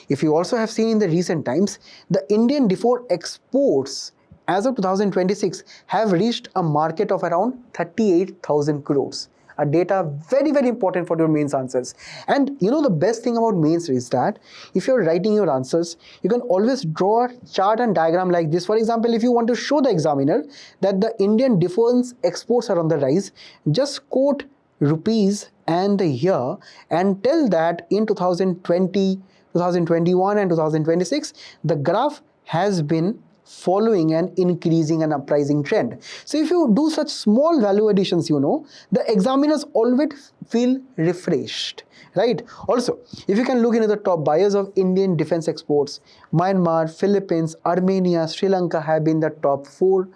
If you also have seen in the recent times, the Indian defense exports as of 2026 have reached a market of around 38,000 crores. A data very important for your mains answers. And the best thing about mains is that if you're writing your answers, you can always draw a chart and diagram like this. For example, if you want to show the examiner that the Indian defense exports are on the rise, just quote rupees and the year and tell that in 2020, 2021 and 2026, the graph has been following an increasing and uprising trend. So if you do such small value additions, the examiners always feel refreshed, right? Also, if you can look into the top buyers of Indian defense exports, Myanmar, Philippines, Armenia, Sri Lanka have been the top 4.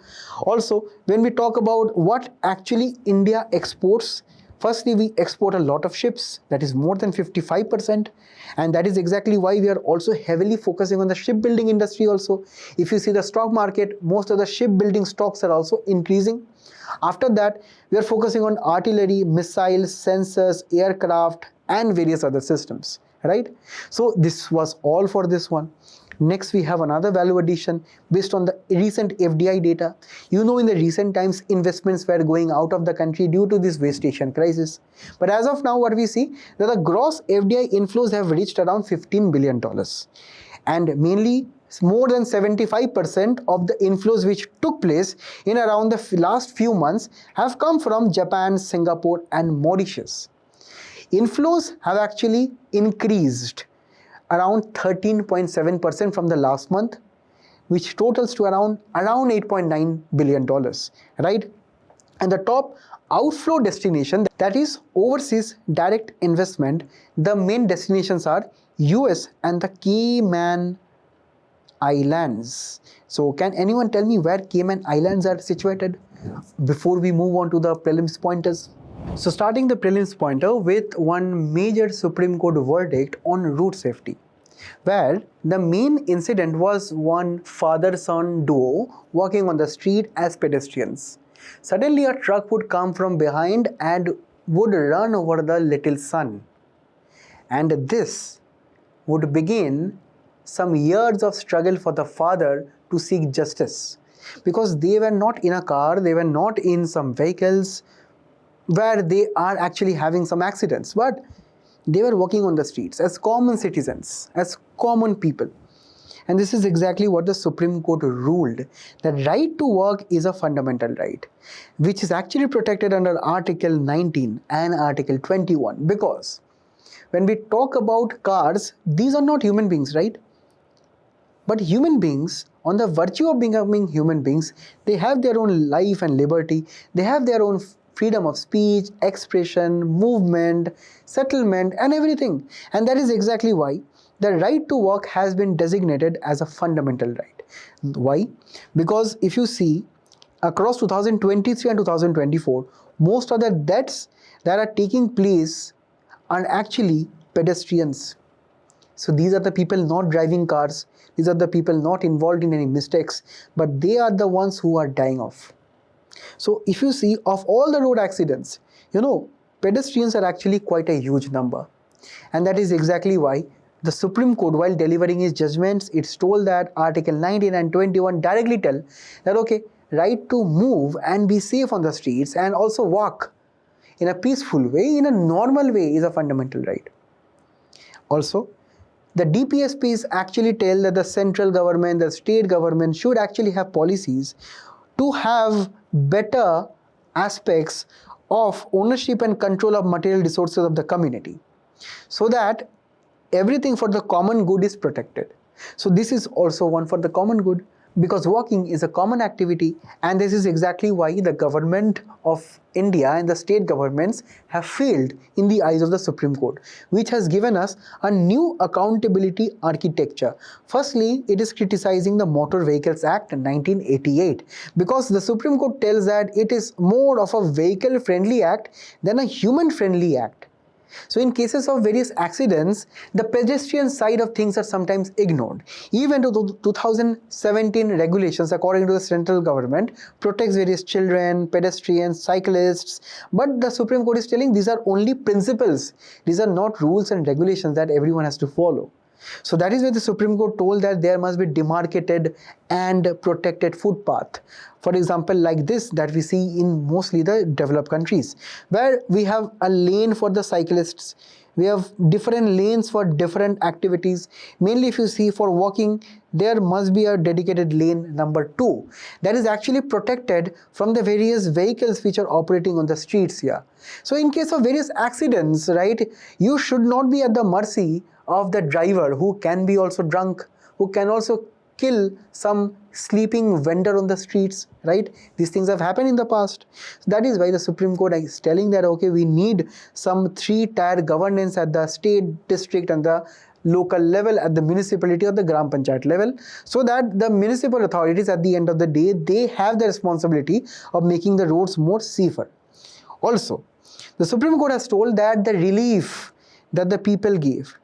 Also, when we talk about what actually India exports, firstly, we export a lot of ships, that is more than 55%, and that is exactly why we are also heavily focusing on the shipbuilding industry also. If you see the stock market, most of the shipbuilding stocks are also increasing. After that, we are focusing on artillery, missiles, sensors, aircraft, and various other systems, right? So this was all for this one. Next, we have another value addition based on the recent FDI data. You know, in the recent times, investments were going out of the country due to this West Asian crisis. But as of now, what we see, that the gross FDI inflows have reached around $15 billion. And mainly, more than 75% of the inflows which took place in around the last few months have come from Japan, Singapore, and Mauritius. Inflows have actually increased around 13.7% from the last month, which totals to around $8.9 billion, right? And the top outflow destination, that is overseas direct investment, the main destinations are US and the Cayman Islands. So can anyone tell me where Cayman Islands are situated before we move on to the prelims pointers? So starting the prelims pointer with one major Supreme Court verdict on road safety, where the main incident was one father-son duo walking on the street as pedestrians. Suddenly a truck would come from behind and would run over the little son. And this would begin some years of struggle for the father to seek justice, because they were not in a car, they were not in some vehicles where they are actually having some accidents, but they were walking on the streets as common citizens, as common people. And this is exactly what the Supreme Court ruled, that right to work is a fundamental right, which is actually protected under Article 19 and Article 21. Because when we talk about cars, these are not human beings, right? But human beings, on the virtue of becoming human beings, they have their own life and liberty, they have their own freedom of speech, expression, movement, settlement, and everything. And that is exactly why the right to work has been designated as a fundamental right. Why? Because if you see, across 2023 and 2024, most of the deaths that are taking place are actually pedestrians. So these are the people not driving cars, these are the people not involved in any mistakes, but they are the ones who are dying off. So if you see, of all the road accidents, pedestrians are actually quite a huge number. And that is exactly why the Supreme Court, while delivering its judgments, it's told that Article 19 and 21 directly tell that, okay, right to move and be safe on the streets and also walk in a peaceful way, in a normal way, is a fundamental right. Also, the DPSPs actually tell that the central government, the state government should actually have policies to have better aspects of ownership and control of material resources of the community, so that everything for the common good is protected. So this is also one for the common good, because walking is a common activity, and this is exactly why the government of India and the state governments have failed in the eyes of the Supreme Court, which has given us a new accountability architecture. Firstly, it is criticizing the Motor Vehicles Act 1988, because the Supreme Court tells that it is more of a vehicle-friendly act than a human-friendly act. So in cases of various accidents, the pedestrian side of things are sometimes ignored. Even to the 2017 regulations, according to the central government, protects various children, pedestrians, cyclists, but the Supreme Court is telling these are only principles. These are not rules and regulations that everyone has to follow. So that is why the Supreme Court told that there must be demarcated and protected footpath. For example, like this that we see in mostly the developed countries, where we have a lane for the cyclists, we have different lanes for different activities. Mainly if you see for walking, there must be a dedicated lane number 2 that is actually protected from the various vehicles which are operating on the streets here. So in case of various accidents, right, you should not be at the mercy of the driver, who can be also drunk, who can also kill some sleeping vendor on the streets, right? These things have happened in the past. So that is why the Supreme Court is telling that, okay, we need some 3-tier governance at the state, district, and the local level, at the municipality or the Gram Panchayat level, so that the municipal authorities at the end of the day, they have the responsibility of making the roads more safer. Also, the Supreme Court has told that the relief that the people gave,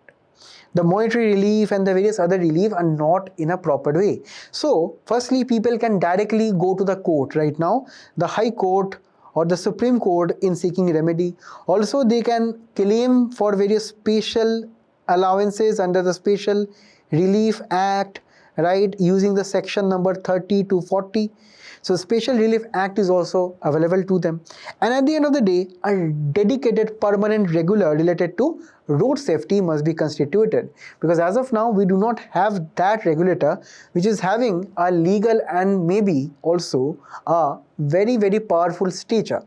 the monetary relief and the various other relief, are not in a proper way. So firstly, people can directly go to the court right now, the High Court or the Supreme Court, in seeking remedy. Also, they can claim for various special allowances under the Special Relief Act, right, using the section number 30 to 40. So Special Relief Act is also available to them. And at the end of the day, a dedicated permanent regular related to road safety must be constituted, because as of now we do not have that regulator which is having a legal and maybe also a very powerful stature.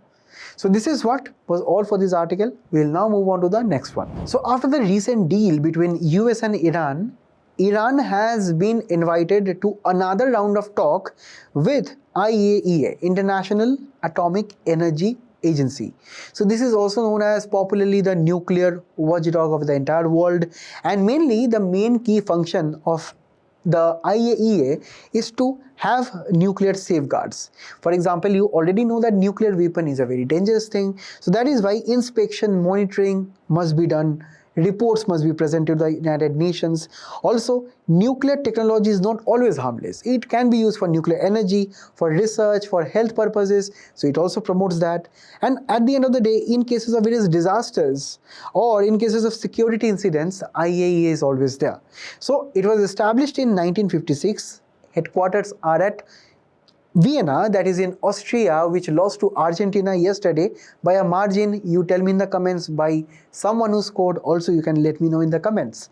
So this is what was all for this article. We will now move on to the next one. So after the recent deal between US and Iran has been invited to another round of talk with IAEA, International Atomic Energy Agency. So this is also known as popularly the nuclear watchdog of the entire world, and mainly the main key function of the IAEA is to have nuclear safeguards. For example, you already know that nuclear weapon is a very dangerous thing. So that is why inspection, monitoring must be done. Reports must be presented to the United Nations. Also, nuclear technology is not always harmless. It can be used for nuclear energy, for research, for health purposes. So it also promotes that. And at the end of the day, in cases of various disasters or in cases of security incidents, IAEA is always there. So it was established in 1956. Headquarters are at Vienna, that is in Austria, which lost to Argentina yesterday by a margin. You tell me in the comments by someone who scored. Also, you can let me know in the comments.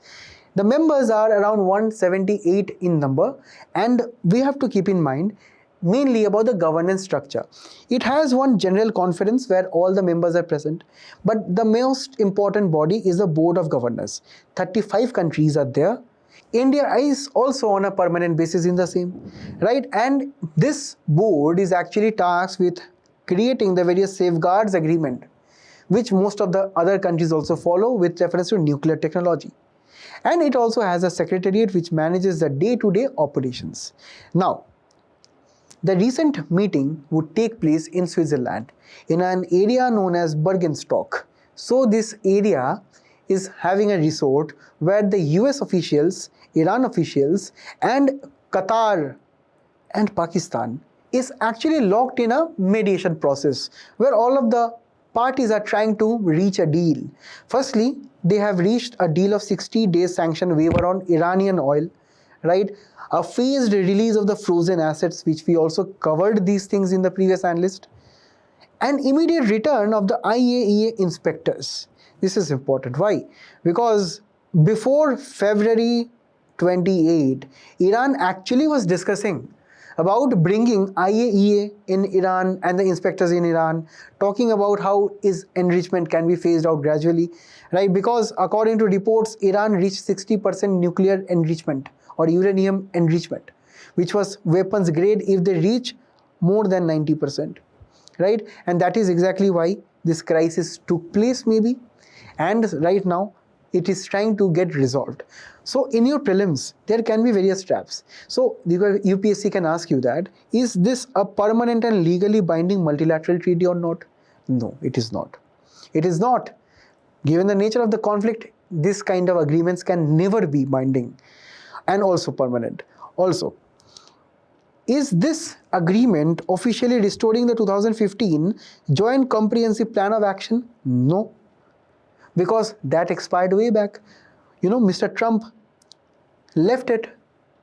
The members are around 178 in number, and we have to keep in mind mainly about the governance structure. It has one general conference where all the members are present, but the most important body is the board of governors. 35 countries are there. India is also on a permanent basis in the same, right? And this board is actually tasked with creating the various safeguards agreement, which most of the other countries also follow with reference to nuclear technology. And it also has a secretariat which manages the day-to-day operations. Now, the recent meeting would take place in Switzerland in an area known as Bergenstock. So this area is having a resort where the US officials, Iran officials, and Qatar and Pakistan is actually locked in a mediation process where all of the parties are trying to reach a deal. Firstly, they have reached a deal of 60 days sanction waiver on Iranian oil, right? A phased release of the frozen assets, which we also covered these things in the previous Analyst, and immediate return of the IAEA inspectors. This is important. Why? Because before February 28, Iran actually was discussing about bringing IAEA in Iran and the inspectors in Iran, talking about how is enrichment can be phased out gradually, right? Because according to reports, Iran reached 60% nuclear enrichment or uranium enrichment, which was weapons grade if they reach more than 90%, right? And that is exactly why this crisis took place maybe. And right now, it is trying to get resolved. So in your prelims, there can be various traps. So the UPSC can ask you that, is this a permanent and legally binding multilateral treaty or not? No, it is not. It is not. Given the nature of the conflict, this kind of agreements can never be binding and also permanent. Also, is this agreement officially restoring the 2015 Joint Comprehensive Plan of Action? No. Because that expired way back. You know, Mr. Trump left it,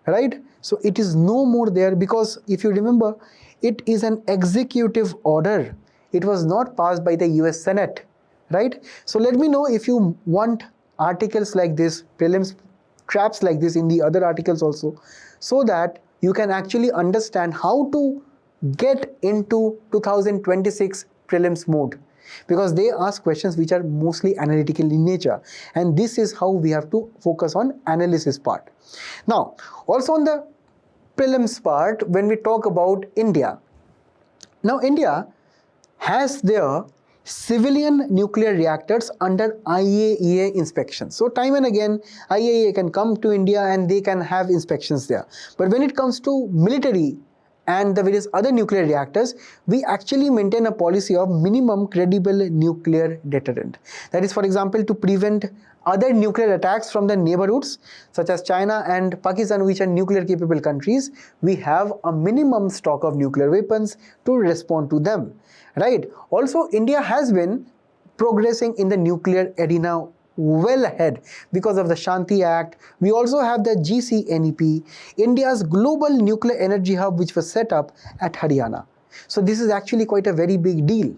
right? So it is no more there, because if you remember, it is an executive order. It was not passed by the US Senate, right? So let me know if you want articles like this, prelims traps like this in the other articles also, so that you can actually understand how to get into 2026 prelims mode. Because they ask questions which are mostly analytical in nature, and this is how we have to focus on analysis part. Now, also on the prelims part, when we talk about India, now India has their civilian nuclear reactors under IAEA inspection. So time and again, IAEA can come to India and they can have inspections there. But when it comes to military and the various other nuclear reactors, we actually maintain a policy of minimum credible nuclear deterrent. That is, for example, to prevent other nuclear attacks from the neighborhoods such as China and Pakistan, which are nuclear capable countries. We have a minimum stock of nuclear weapons to respond to them, right? Also, India has been progressing in the nuclear arena well ahead because of the Shanti Act. We also have the GCNEP, India's global nuclear energy hub, which was set up at Haryana. So this is actually quite a very big deal.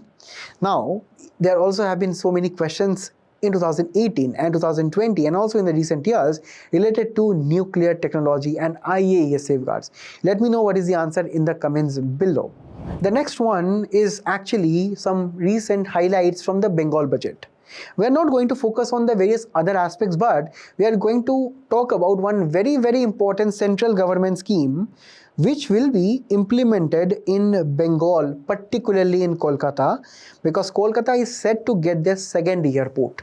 Now, there also have been so many questions in 2018 and 2020 and also in the recent years related to nuclear technology and IAEA safeguards. Let me know what is the answer in the comments below. The next one is actually some recent highlights from the Bengal budget. We are not going to focus on the various other aspects, but we are going to talk about one very, very important central government scheme which will be implemented in Bengal, particularly in Kolkata, because Kolkata is set to get their second airport.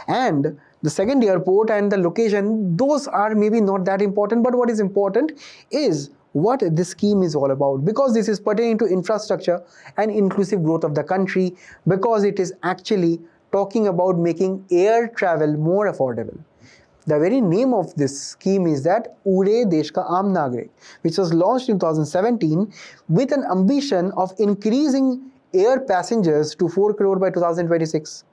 And the second airport and the location, those are maybe not that important, but what is important is what this scheme is all about, because this is pertaining to infrastructure and inclusive growth of the country, because it is actually talking about making air travel more affordable. The very name of this scheme is that Ure Desh Ka Aam Nagrik, which was launched in 2017 with an ambition of increasing air passengers to 4 crore by 2026.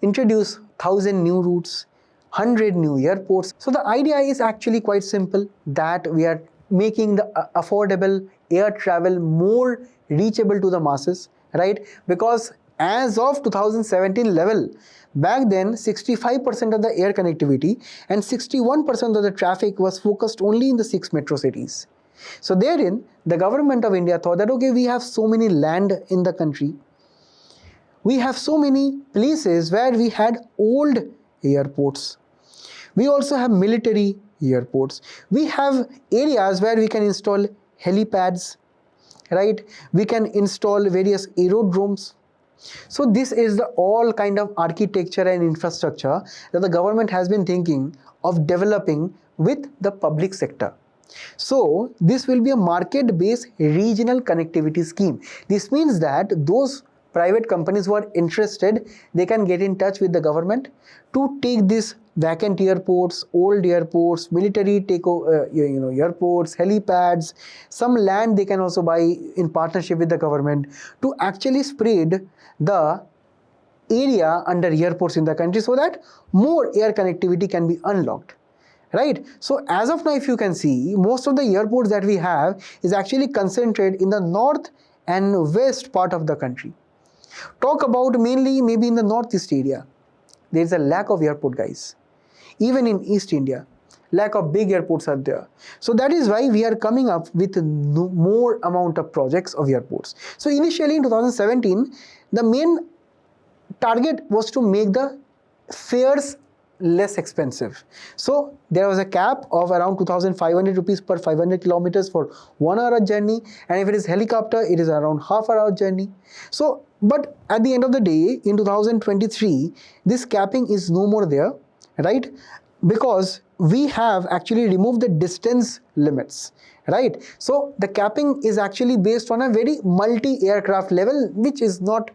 Introduce 1,000 new routes, 100 new airports. So the idea is actually quite simple, that we are making the affordable air travel more reachable to the masses, right? Because as of 2017 level, back then 65% of the air connectivity and 61% of the traffic was focused only in the 6 metro cities. So therein, the government of India thought that, okay, we have so many land in the country, we have so many places where we had old airports. We also have military airports. We have areas where we can install helipads, right? We can install various aerodromes. So this is the all kind of architecture and infrastructure that the government has been thinking of developing with the public sector. So this will be a market-based regional connectivity scheme. This means that those private companies who are interested, they can get in touch with the government to take these vacant airports, old airports, military airports, helipads, some land they can also buy in partnership with the government to actually spread the area under airports in the country so that more air connectivity can be unlocked. Right? So as of now, if you can see, most of the airports that we have is actually concentrated in the north and west part of the country. Talk about mainly maybe in the northeast area, there is a lack of airport, guys. Even in East India, lack of big airports are there. So that is why we are coming up with more amount of projects of airports. So initially in 2017, the main target was to make the fares less expensive. So there was a cap of around 2,500 rupees per 500 kilometers for 1 hour journey, and if it is helicopter, it is around half an hour journey. So, but at the end of the day, in 2023, this capping is no more there, right? Because we have actually removed the distance limits, right? So the capping is actually based on a very multi-aircraft level, which is not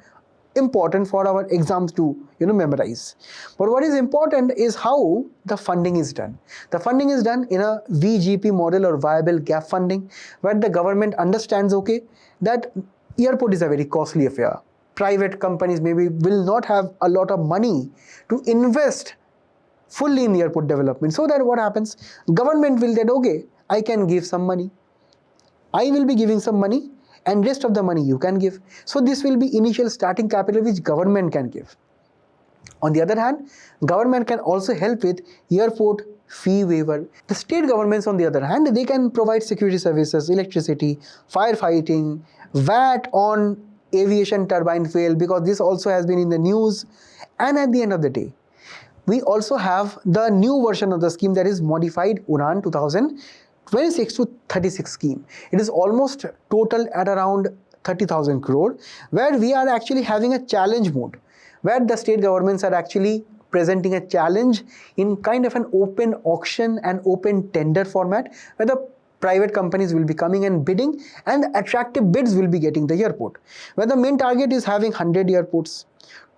important for our exams to memorize. But what is important is how the funding is done. The funding is done in a VGP model or viable gap funding, where the government understands, okay, that airport is a very costly affair. Private companies maybe will not have a lot of money to invest fully in airport development. So that what happens, government will say, okay, I can give some money, I will be giving some money, and rest of the money you can give. So this will be initial starting capital which government can give. On the other hand, government can also help with airport fee waiver. The state governments, on the other hand, they can provide security services, electricity, firefighting, VAT on aviation turbine fuel, because this also has been in the news. And at the end of the day, we also have the new version of the scheme, that is modified Udan 2026 to 36 scheme. It is almost total at around 30,000 crore, where we are actually having a challenge mode, where the state governments are actually presenting a challenge in kind of an open auction and open tender format, where the private companies will be coming and bidding, and attractive bids will be getting the airport, where the main target is having 100 airports,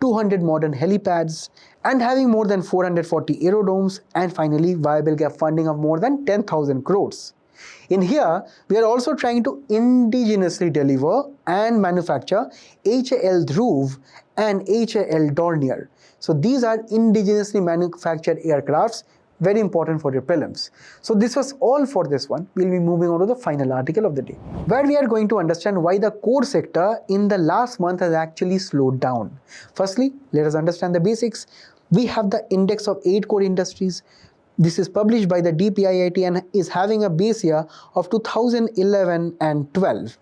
200 modern helipads, and having more than 440 aerodromes, and finally viable gap funding of more than 10,000 crores. In here, we are also trying to indigenously deliver and manufacture HAL Dhruv and HAL Dornier. So these are indigenously manufactured aircrafts, very important for your prelims. So this was all for this one. We'll be moving on to the final article of the day, where we are going to understand why the core sector in the last month has actually slowed down. Firstly, let us understand the basics. We have the index of 8 core industries. This is published by the DPIIT and is having a base year of 2011 and 12.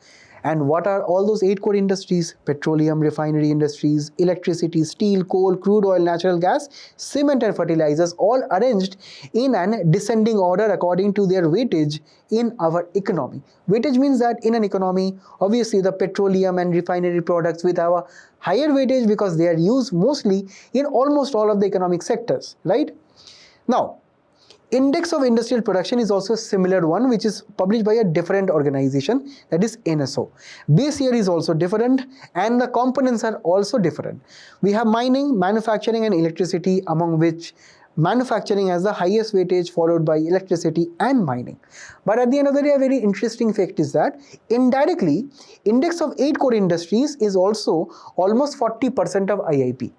And what are all those 8 core industries? Petroleum, refinery industries, electricity, steel, coal, crude oil, natural gas, cement and fertilizers, all arranged in an descending order according to their weightage in our economy. Weightage means that in an economy, obviously the petroleum and refinery products will have a higher weightage because they are used mostly in almost all of the economic sectors, right? Now, Index of Industrial Production is also a similar one, which is published by a different organization, that is NSO. Base year is also different and the components are also different. We have mining, manufacturing and electricity, among which manufacturing has the highest weightage, followed by electricity and mining. But at the end of the day, a very interesting fact is that indirectly, index of 8 core industries is also almost 40% of IIP.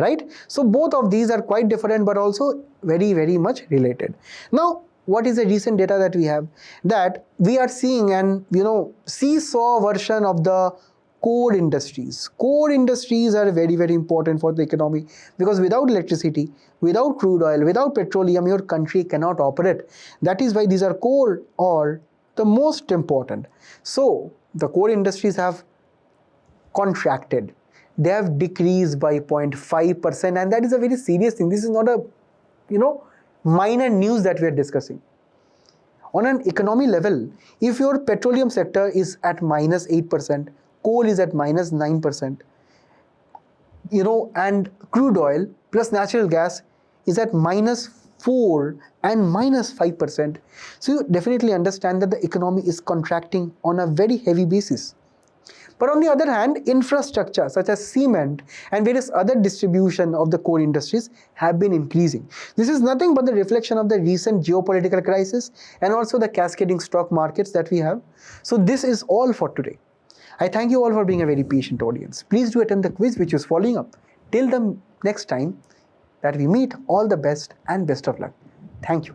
Right? So both of these are quite different but also very much related. Now, what is the recent data that we have? That we are seeing an seesaw version of the core industries. Core industries are very important for the economy because without electricity, without crude oil, without petroleum, your country cannot operate. That is why these are core or the most important. So the core industries have contracted. They have decreased by 0.5%, and that is a very serious thing. This is not a minor news that we are discussing. On an economy level, if your petroleum sector is at -8%, coal is at -9%, and crude oil plus natural gas is at -4 and -5%. So you definitely understand that the economy is contracting on a very heavy basis. But on the other hand, infrastructure such as cement and various other distribution of the core industries have been increasing. This is nothing but the reflection of the recent geopolitical crisis and also the cascading stock markets that we have. So this is all for today. I thank you all for being a very patient audience. Please do attend the quiz which is following up. Till the next time that we meet, all the best and best of luck. Thank you.